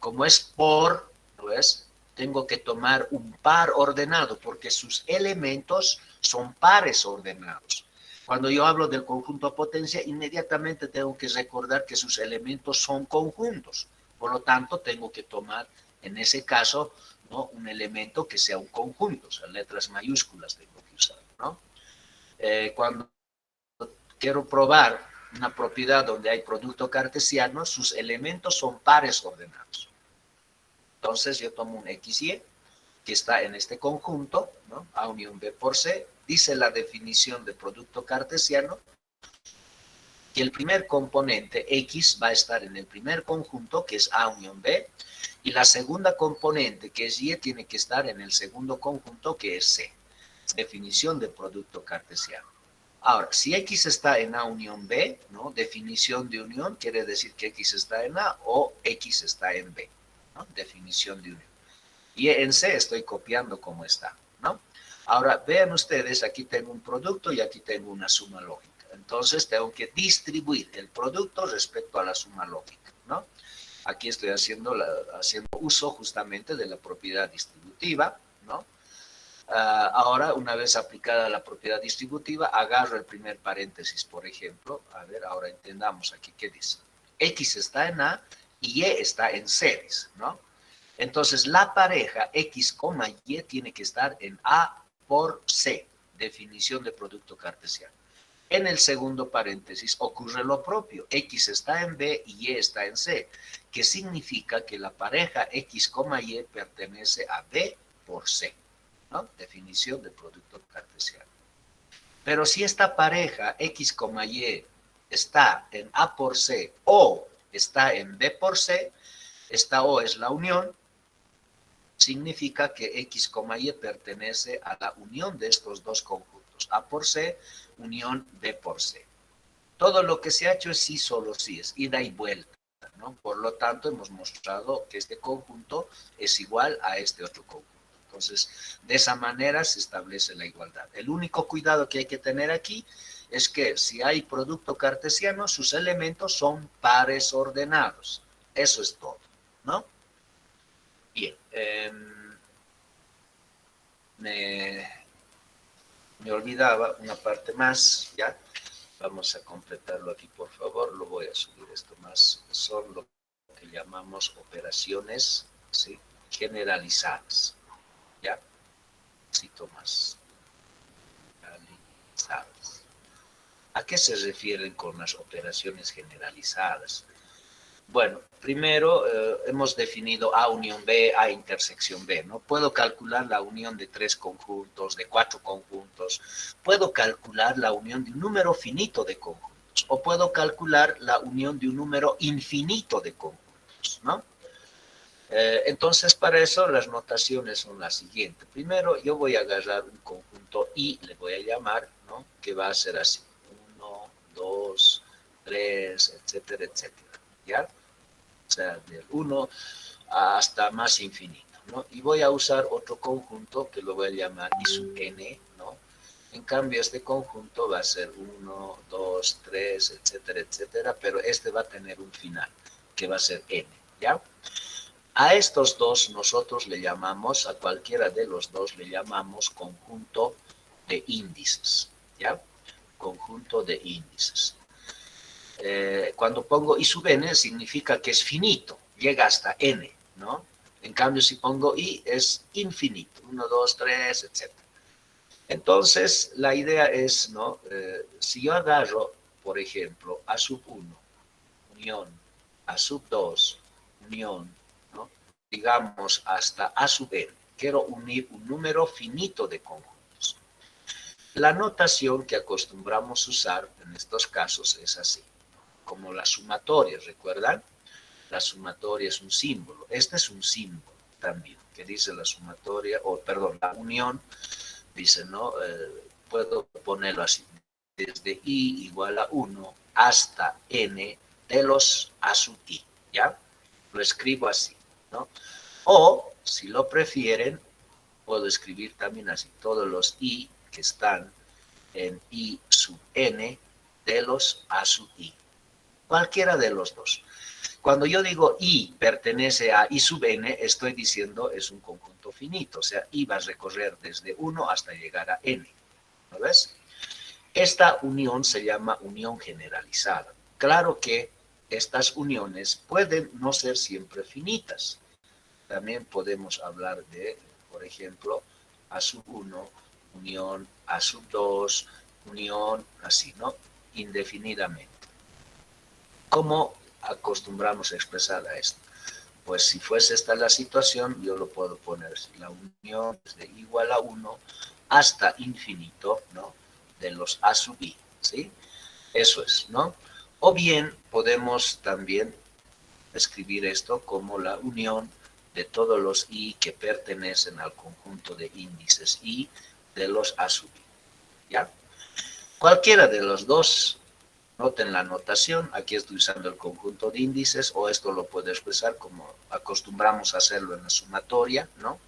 como es por, ¿no es?, tengo que tomar un par ordenado, porque sus elementos son pares ordenados. Cuando yo hablo del conjunto potencia, inmediatamente tengo que recordar que sus elementos son conjuntos. Por lo tanto, tengo que tomar, en ese caso, ¿no?, un elemento que sea un conjunto, o sea, letras mayúsculas tengo que usar, ¿no? Cuando quiero probar una propiedad donde hay producto cartesiano, sus elementos son pares ordenados. Entonces, yo tomo un XY que está en este conjunto, ¿no?, A unión B por C, dice la definición de producto cartesiano, que el primer componente X va a estar en el primer conjunto, que es A unión B, y la segunda componente, que es Y, tiene que estar en el segundo conjunto, que es C. Definición de producto cartesiano. Ahora, si X está en A unión B, ¿no?, definición de unión quiere decir que X está en A o X está en B, ¿no?, definición de unión. Y en C estoy copiando como está, ¿no? Ahora, vean ustedes, aquí tengo un producto y aquí tengo una suma lógica. Entonces, tengo que distribuir el producto respecto a la suma lógica, ¿no? Aquí estoy haciendo uso justamente de la propiedad distributiva, ¿no? Ahora, una vez aplicada la propiedad distributiva, agarro el primer paréntesis, por ejemplo. A ver, ahora entendamos aquí qué dice. X está en A y Y está en C, ¿no? Entonces, la pareja X, Y tiene que estar en A por C, definición de producto cartesiano. En el segundo paréntesis ocurre lo propio. X está en B y Y está en C, que significa que la pareja X, Y pertenece a B por C, ¿no? Definición de producto cartesiano. Pero si esta pareja X, Y está en A por C o está en B por C, esta O es la unión, significa que X, Y pertenece a la unión de estos dos conjuntos, A por C, unión B por C. Todo lo que se ha hecho es sí, solo sí, es ida y vuelta, ¿no? Por lo tanto, hemos mostrado que este conjunto es igual a este otro conjunto. Entonces, de esa manera se establece la igualdad. El único cuidado que hay que tener aquí es que si hay producto cartesiano, sus elementos son pares ordenados. Eso es todo, ¿no? Bien, me olvidaba una parte más, ¿ya? Vamos a completarlo aquí, por favor. Lo voy a subir esto más. Son lo que llamamos operaciones, ¿sí?, generalizadas, ¿ya? Cito más. Generalizadas. ¿A qué se refieren con las operaciones generalizadas? Bueno, primero hemos definido A unión B, A intersección B, ¿no? Puedo calcular la unión de 3 conjuntos, de 4 conjuntos, puedo calcular la unión de un número finito de conjuntos, o puedo calcular la unión de un número infinito de conjuntos, ¿no? Entonces, para eso las notaciones son las siguientes. Primero, yo voy a agarrar un conjunto I, le voy a llamar, ¿no?, que va a ser así: 1, 2, 3, etcétera, etcétera, ¿ya? O sea, del 1 hasta más infinito, ¿no? Y voy a usar otro conjunto que lo voy a llamar I sub n, ¿no? En cambio, este conjunto va a ser 1, 2, 3, etcétera, etcétera, pero este va a tener un final, que va a ser n, ¿ya? A estos dos nosotros le llamamos, a cualquiera de los dos le llamamos conjunto de índices, ¿ya? Conjunto de índices. Cuando pongo i sub n significa que es finito, llega hasta n, ¿no? En cambio, si pongo i es infinito, 1, 2, 3, etc. Entonces, la idea es, ¿no? Si yo agarro, por ejemplo, a sub 1, unión, a sub 2, unión, ¿no? Digamos hasta a sub n. Quiero unir un número finito de conjuntos. La notación que acostumbramos usar en estos casos es así, como la sumatoria, ¿recuerdan? La sumatoria es un símbolo. Este es un símbolo también, que dice la sumatoria, o perdón, la unión, dice, ¿no? Puedo ponerlo así, desde i igual a 1 hasta n de los a sub i, ¿ya? Lo escribo así, ¿no? O, si lo prefieren, puedo escribir también así, todos los i que están en i sub n de los a sub i. Cualquiera de los dos. Cuando yo digo i pertenece a i sub n, estoy diciendo es un conjunto finito, o sea, i va a recorrer desde 1 hasta llegar a n, ¿no ves? Esta unión se llama unión generalizada. Claro que estas uniones pueden no ser siempre finitas. También podemos hablar de, por ejemplo, a sub 1, unión a sub 2, unión así, ¿no? Indefinidamente. ¿Cómo acostumbramos a expresar a esto? Pues si fuese esta la situación, yo lo puedo poner, la unión desde igual a 1 hasta infinito, ¿no? De los a sub i, ¿sí? Eso es, ¿no? O bien podemos también escribir esto como la unión de todos los i que pertenecen al conjunto de índices i de los a sub i, ¿ya? Cualquiera de los dos, noten la notación, aquí estoy usando el conjunto de índices, o esto lo puedo expresar como acostumbramos a hacerlo en la sumatoria, ¿no?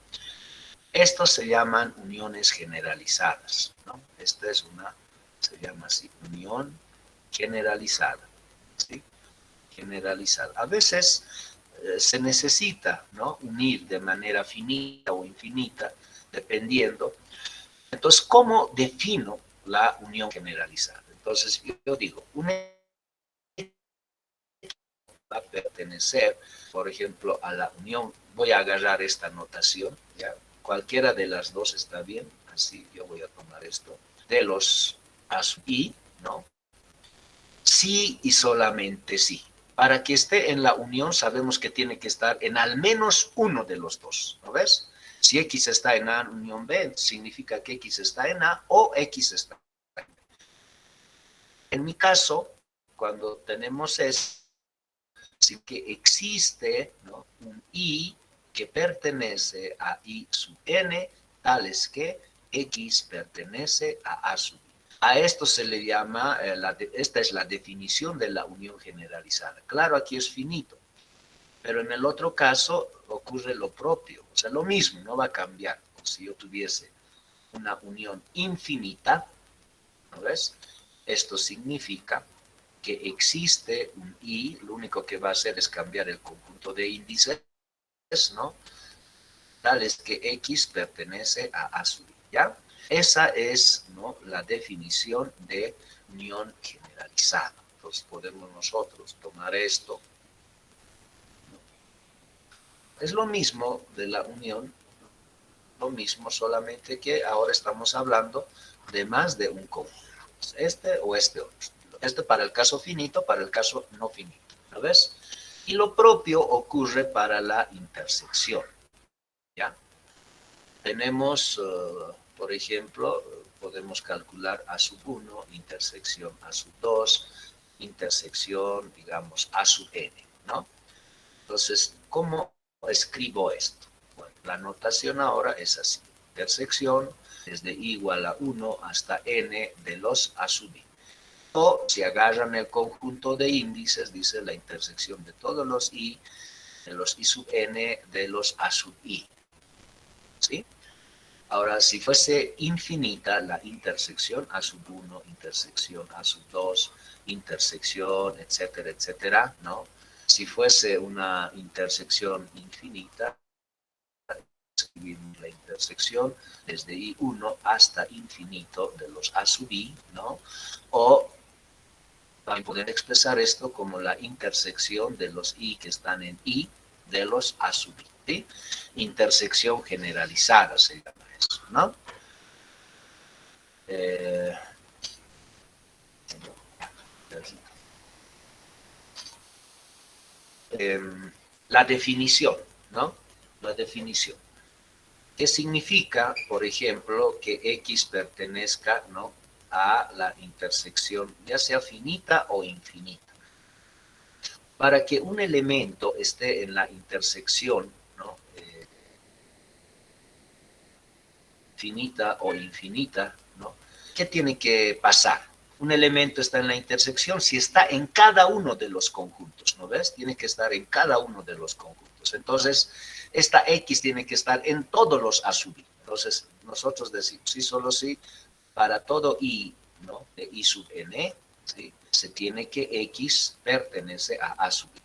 Estos se llaman uniones generalizadas, ¿no? Esta es una, se llama así, unión generalizada, ¿sí? Generalizada. A veces se necesita, ¿no? Unir de manera finita o infinita, dependiendo. Entonces, ¿cómo defino la unión generalizada? Entonces, yo digo, una va a pertenecer, por ejemplo, a la unión. Voy a agarrar esta notación, ¿ya? Cualquiera de las dos está bien, así yo voy a tomar esto, de los a sub i, ¿no? Sí y solamente sí. Para que esté en la unión sabemos que tiene que estar en al menos uno de los dos, ¿no ves? Si X está en A unión B, significa que X está en A o X está en B. En mi caso, cuando tenemos esto, sí que existe, ¿no? Un I que pertenece a I sub n, tales que X pertenece a sub I. A esto se le llama, esta es la definición de la unión generalizada. Claro, aquí es finito, pero en el otro caso ocurre lo propio, o sea, lo mismo, no va a cambiar. Si yo tuviese una unión infinita, ¿no ves? Esto significa que existe un i, lo único que va a hacer es cambiar el conjunto de índices, ¿no? Tal es que x pertenece a sub i, ¿ya? Esa es, ¿no?, la definición de unión generalizada. Entonces podemos nosotros tomar esto, ¿no? Es lo mismo de la unión, lo mismo, solamente que ahora estamos hablando de más de un conjunto, este o este otro. Este para el caso finito, para el caso no finito, ¿no ves? Y lo propio ocurre para la intersección, ¿ya? Tenemos, por ejemplo, podemos calcular a sub 1, intersección a sub 2, intersección, digamos, a sub n, ¿no? Entonces, ¿cómo escribo esto? Bueno, la notación ahora es así. Intersección desde igual a 1 hasta n de los a sub i. O si agarran el conjunto de índices, dice la intersección de todos los i, de los i sub n, de los a sub i. ¿Sí? Ahora, si fuese infinita la intersección a sub 1, intersección a sub 2, intersección, etcétera, etcétera, ¿no? Si fuese una intersección infinita, escribimos la intersección desde I1 hasta infinito de los A sub I, ¿no? O también poder expresar esto como la intersección de los I que están en I de los A sub I, ¿sí? Intersección generalizada se llama eso, ¿no? La definición, ¿no? La definición. ¿Qué significa, por ejemplo, que X pertenezca, ¿no?, a la intersección, ya sea finita o infinita? Para que un elemento esté en la intersección, ¿no?, finita o infinita, ¿no?, ¿qué tiene que pasar? Un elemento está en la intersección si está en cada uno de los conjuntos, ¿no ves? Tiene que estar en cada uno de los conjuntos. Entonces, esta X tiene que estar en todos los A sub I. Entonces, nosotros decimos, sí, solo sí, para todo I, ¿no?, de I sub n, ¿sí?, se tiene que X pertenece a A sub I.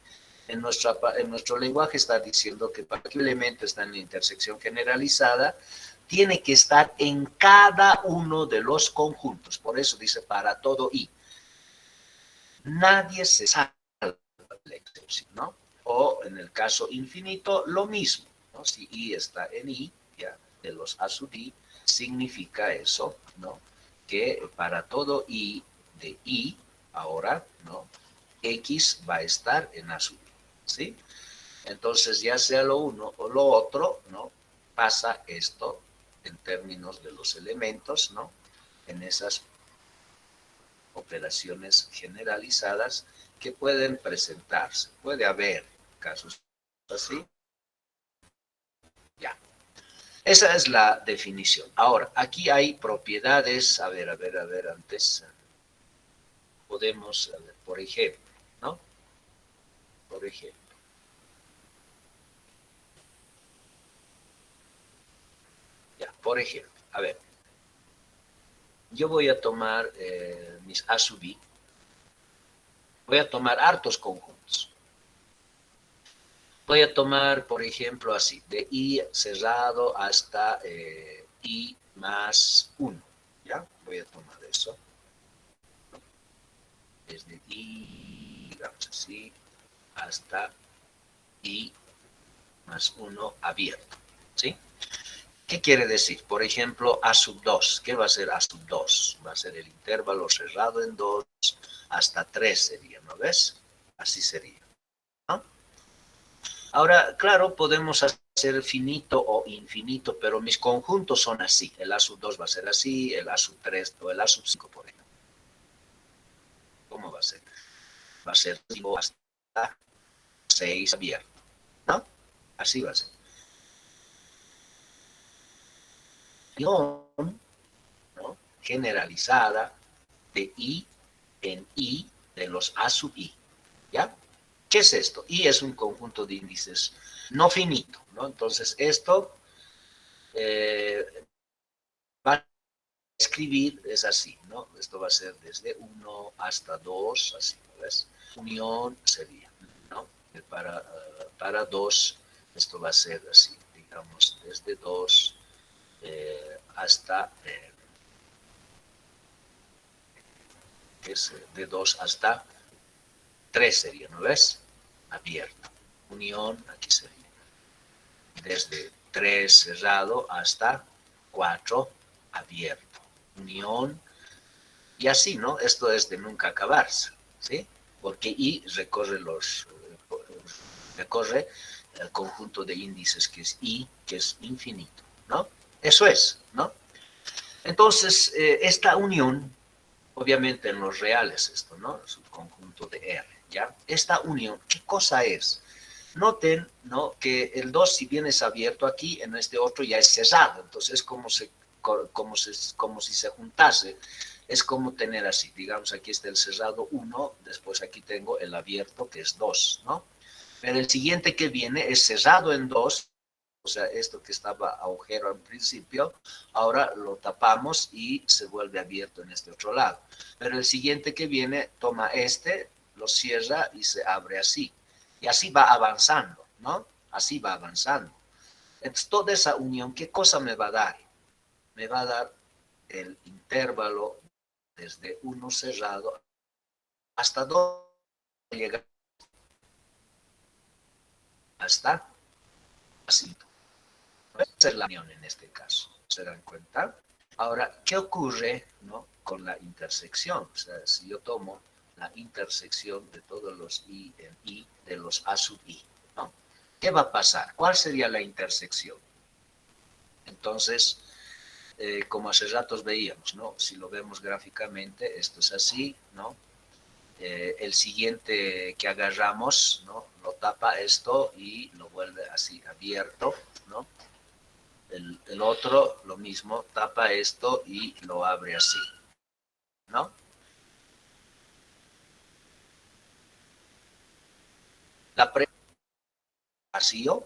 En nuestro lenguaje está diciendo que para que un elemento esté en la intersección generalizada, tiene que estar en cada uno de los conjuntos. Por eso dice para todo I. Nadie se salva de la excepción, ¿no? O en el caso infinito, lo mismo, ¿no? Si I está en I, ya, de los A sub I, significa eso, ¿no?, que para todo I de I, ahora, ¿no?, X va a estar en A sub I, ¿sí? Entonces, ya sea lo uno o lo otro, ¿no?, pasa esto en términos de los elementos, ¿no?, en esas operaciones generalizadas que pueden presentarse. Puede haber casos así. Ya. Esa es la definición. Ahora, aquí hay propiedades. A ver, antes podemos, a ver, por ejemplo, ¿no? Por ejemplo. Ya, por ejemplo, a ver. Yo voy a tomar mis A sub I. Voy a tomar hartos conjuntos. Voy a tomar, por ejemplo, así, de I cerrado hasta I más 1, ¿ya? Voy a tomar eso. Desde I, digamos así, hasta I más 1 abierto, ¿sí? ¿Qué quiere decir? Por ejemplo, A sub 2. ¿Qué va a ser A sub 2? Va a ser el intervalo cerrado en 2 hasta 3 sería, ¿no ves? Así sería, ¿no? Ahora, claro, podemos hacer finito o infinito, pero mis conjuntos son así. El A sub 2 va a ser así, el A sub 3 o el A sub 5, por ejemplo. ¿Cómo va a ser? Va a ser 5 hasta 6 abierto, ¿no? Así va a ser. ¿No?, generalizada de I en I de los A sub I, ¿ya? ¿Qué es esto? I es un conjunto de índices no finito, ¿no? Entonces, esto va a escribir, es así, ¿no? Esto va a ser desde 1 hasta 2, así, ¿no ves? Unión sería, ¿no? Para 2, esto va a ser así, digamos, desde 2 hasta es de 2 hasta 3 sería, ¿no ves? Abierto. Unión, aquí sería. Desde 3 cerrado hasta 4 abierto. Unión. Y así, ¿no? Esto es de nunca acabarse, ¿sí? Porque I recorre el conjunto de índices que es I, que es infinito, ¿no? Eso es, ¿no? Entonces, esta unión, obviamente en los reales esto, ¿no? Es un conjunto de R, ¿ya? Esta unión, ¿qué cosa es? Noten, ¿no?, que el 2, si bien es abierto aquí, en este otro ya es cerrado. Entonces, es como si se juntase. Es como tener así, digamos, aquí está el cerrado 1, después aquí tengo el abierto, que es 2, ¿no? Pero el siguiente que viene es cerrado en 2, o sea, esto que estaba agujero al principio, ahora lo tapamos y se vuelve abierto en este otro lado. Pero el siguiente que viene toma este, lo cierra y se abre así. Y así va avanzando, ¿no? Así va avanzando. Entonces, toda esa unión, ¿qué cosa me va a dar? Me va a dar el intervalo desde 1 cerrado hasta 2 llegar hasta así. Esa es la unión en este caso. ¿Se dan cuenta? Ahora, ¿qué ocurre, ¿no?, con la intersección? O sea, si yo tomo la intersección de todos los I en I de los A sub I, ¿no? ¿Qué va a pasar? ¿Cuál sería la intersección? Entonces, como hace ratos veíamos, ¿no? Si lo vemos gráficamente, esto es así, ¿no? El siguiente que agarramos, ¿no?, lo tapa esto y lo vuelve así abierto, ¿no? El otro, lo mismo, tapa esto y lo abre así, ¿no? La vacío.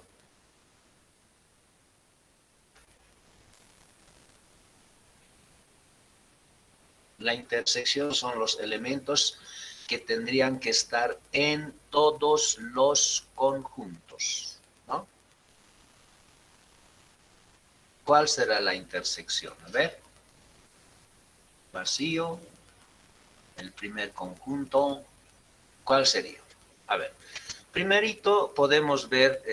La intersección son los elementos que tendrían que estar en todos los conjuntos, ¿no? ¿Cuál será la intersección? A ver, vacío, el primer conjunto, ¿cuál sería? A ver, primerito podemos ver,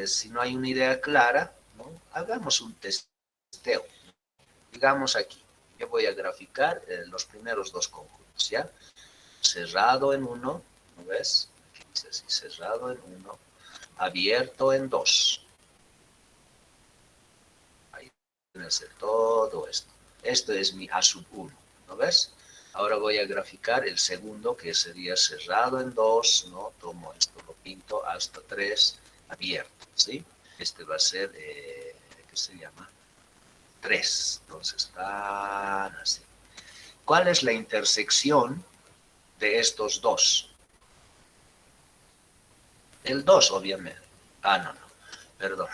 si no hay una idea clara, ¿no?, hagamos un testeo. Digamos aquí, yo voy a graficar los primeros dos conjuntos, ¿ya? Cerrado en 1, ¿no ves? Aquí dice así, cerrado en 1, abierto en 2. Ahí tienes todo esto. Esto es mi A sub 1, ¿no ves? Ahora voy a graficar el segundo, que sería cerrado en 2, ¿no? Tomo esto, lo pinto hasta 3, abierto, ¿sí? Este va a ser, ¿qué se llama? 3. Entonces, están así. ¿Cuál es la intersección de estos dos? El 2, obviamente. Ah, no, no, perdón.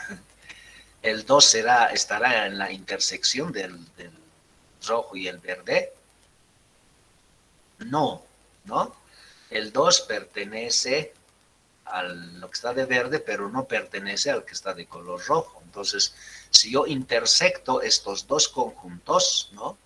El 2 estará en la intersección del rojo y el verde. No, ¿no? El 2 pertenece a lo que está de verde, pero no pertenece al que está de color rojo. Entonces, si yo intersecto estos dos conjuntos, ¿no?,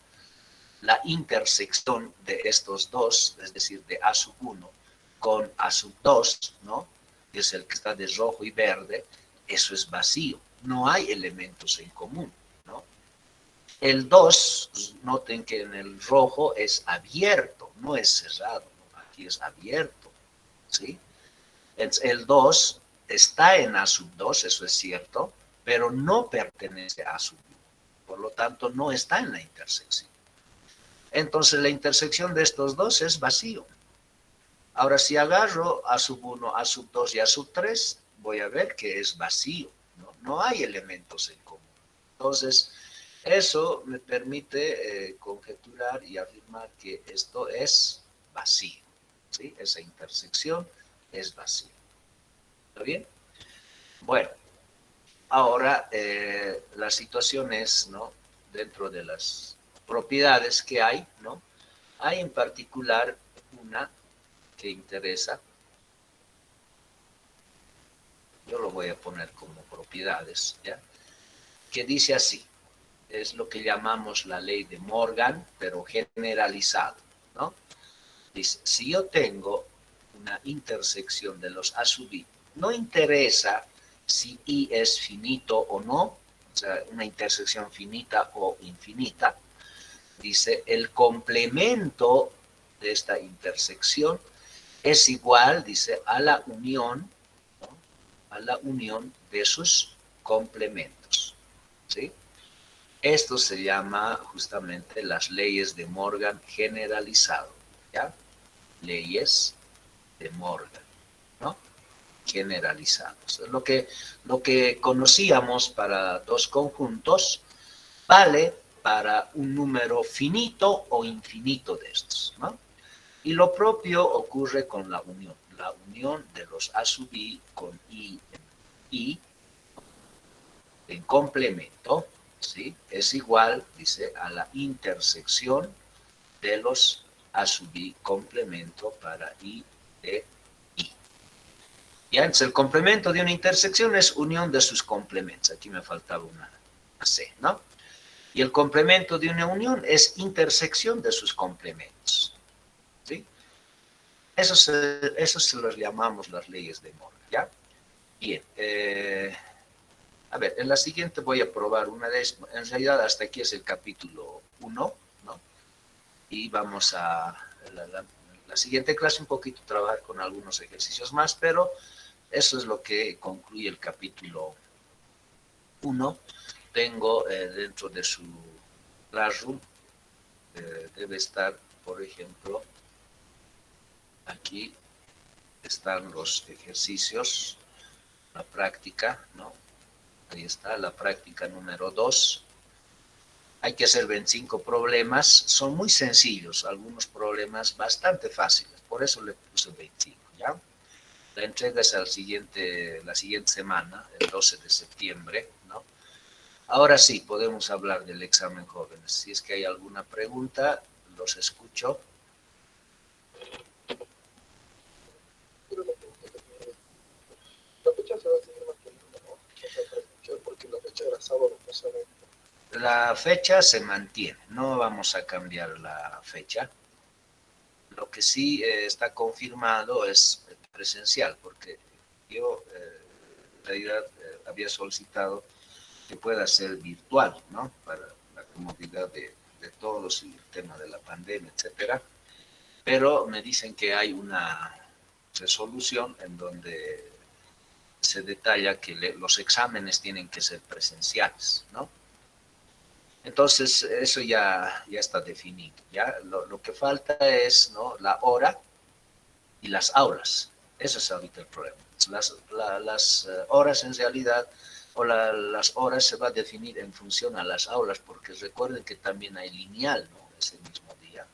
la intersección de estos dos, es decir, de A sub 1 con A sub 2, ¿no?, que es el que está de rojo y verde, eso es vacío. No hay elementos en común, ¿no? El 2, noten que en el rojo es abierto, no es cerrado, ¿no? Aquí es abierto, ¿sí? El 2 está en A sub 2, eso es cierto, pero no pertenece a A sub 1. Por lo tanto, no está en la intersección. Entonces, la intersección de estos dos es vacío. Ahora, si agarro A sub 1, A sub 2 y A sub 3, voy a ver que es vacío, ¿no? No hay elementos en común. Entonces, eso me permite conjeturar y afirmar que esto es vacío, ¿sí? Esa intersección es vacío. ¿Está bien? Bueno, ahora la situación es, ¿no?, dentro de las propiedades que hay, ¿no?, hay en particular una que interesa. Yo lo voy a poner como propiedades, ¿ya?, que dice así, es lo que llamamos la ley de Morgan, pero generalizado, ¿no? Dice, si yo tengo una intersección de los A sub I, no interesa si I es finito o no, o sea, una intersección finita o infinita, dice, el complemento de esta intersección es igual, dice, a la unión, ¿no?, a la unión de sus complementos, ¿sí? Esto se llama justamente las leyes de Morgan generalizado, ¿ya? Leyes de Morgan, ¿no?, generalizados. Lo que conocíamos para dos conjuntos vale para un número finito o infinito de estos, ¿no? Y lo propio ocurre con la unión de los A sub I con I en complemento, ¿sí?, es igual, dice, a la intersección de los A sub I complemento para I de I. Ya, entonces el complemento de una intersección es unión de sus complementos. Aquí me faltaba una C, ¿no? Y el complemento de una unión es intersección de sus complementos. ¿Sí? Eso se los llamamos las leyes de Morgan, ¿ya? Bien. A ver, en la siguiente voy a probar una de estas. En realidad hasta aquí es el capítulo 1, ¿no? Y vamos a la siguiente clase un poquito trabajar con algunos ejercicios más, pero eso es lo que concluye el capítulo 1. Tengo dentro de su Classroom, debe estar, por ejemplo, aquí están los ejercicios, la práctica, ¿no? Ahí está, la práctica número 2. Hay que hacer 25 problemas, son muy sencillos, algunos problemas bastante fáciles, por eso le puse 25, ¿ya? La entrega es la siguiente semana, el 12 de septiembre, ¿no? Ahora sí, podemos hablar del examen jóvenes. Si es que hay alguna pregunta, los escucho. La fecha se va a seguir manteniendo, ¿no? O sea, presencial, porque la fecha era sábado pasado. La fecha se mantiene, no vamos a cambiar la fecha. Lo que sí está confirmado es presencial, porque yo en realidad había solicitado que pueda ser virtual, ¿no? Para la comodidad de todos y el tema de la pandemia, etcétera. Pero me dicen que hay una resolución en donde se detalla que los exámenes tienen que ser presenciales, ¿no? Entonces, eso ya está definido, ¿ya? Lo que falta es, ¿no?, la hora y las aulas. Eso es ahorita el problema. Las horas en realidad, o las horas se va a definir en función a las aulas, porque recuerden que también hay lineal, ¿no?, ese mismo día.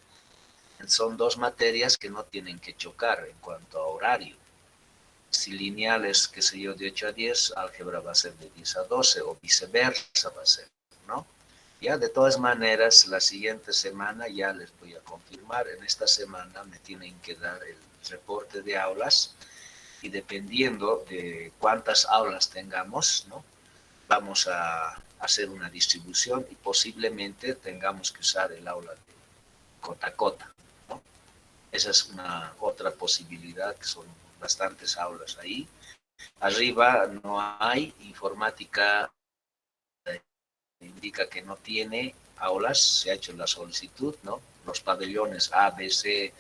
Son dos materias que no tienen que chocar en cuanto a horario. Si lineal es, qué sé yo, de 8 a 10, álgebra va a ser de 10 a 12 o viceversa va a ser, ¿no? Ya, de todas maneras, la siguiente semana ya les voy a confirmar. En esta semana me tienen que dar el reporte de aulas y dependiendo de cuántas aulas tengamos, ¿no?, vamos a hacer una distribución y posiblemente tengamos que usar el aula de cota a cota, ¿no? Esa es una otra posibilidad, que son bastantes aulas ahí. Arriba no hay informática, indica que no tiene aulas, se ha hecho la solicitud, ¿no? Los pabellones A, B, C,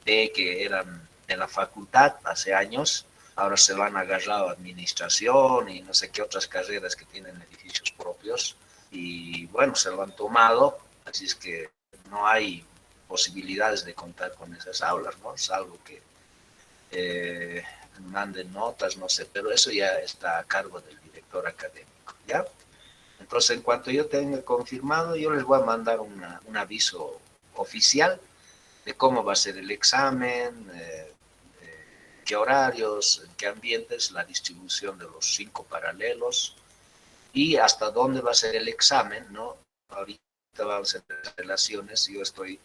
D, que eran de la facultad hace años, ahora se lo han agarrado a administración y no sé qué otras carreras que tienen edificios propios, y bueno, se lo han tomado, así es que no hay posibilidades de contar con esas aulas, ¿no? Salvo que manden notas, no sé, pero eso ya está a cargo del director académico, ¿ya? Entonces, en cuanto yo tenga confirmado, yo les voy a mandar un aviso oficial de cómo va a ser el examen, qué horarios, en qué ambientes, la distribución de los 5 paralelos y hasta dónde va a ser el examen, ¿no? Ahorita vamos a hacer relaciones, yo estoy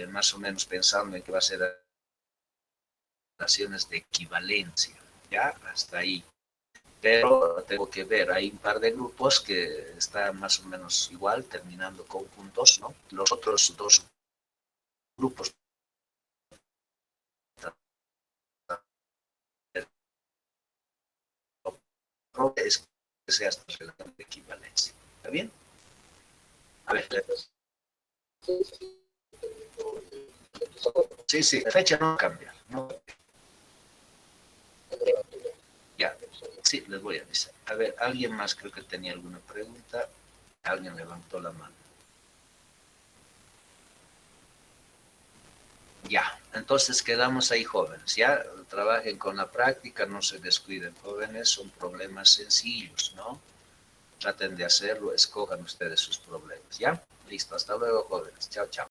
más o menos pensando en que va a ser relaciones de equivalencia, ¿ya? Hasta ahí. Pero tengo que ver, hay un par de grupos que están más o menos igual, terminando conjuntos, ¿no? Los otros dos grupos es que sea esta relación de equivalencia. ¿Está bien? A ver, sí, sí, la fecha no cambia, ¿no? Ya, sí, les voy a avisar. A ver, ¿alguien más creo que tenía alguna pregunta? Alguien levantó la mano. Ya, entonces quedamos ahí jóvenes, ya, trabajen con la práctica, no se descuiden jóvenes, son problemas sencillos, ¿no? Traten de hacerlo, escojan ustedes sus problemas, ¿ya? Listo, hasta luego jóvenes, chao, chao.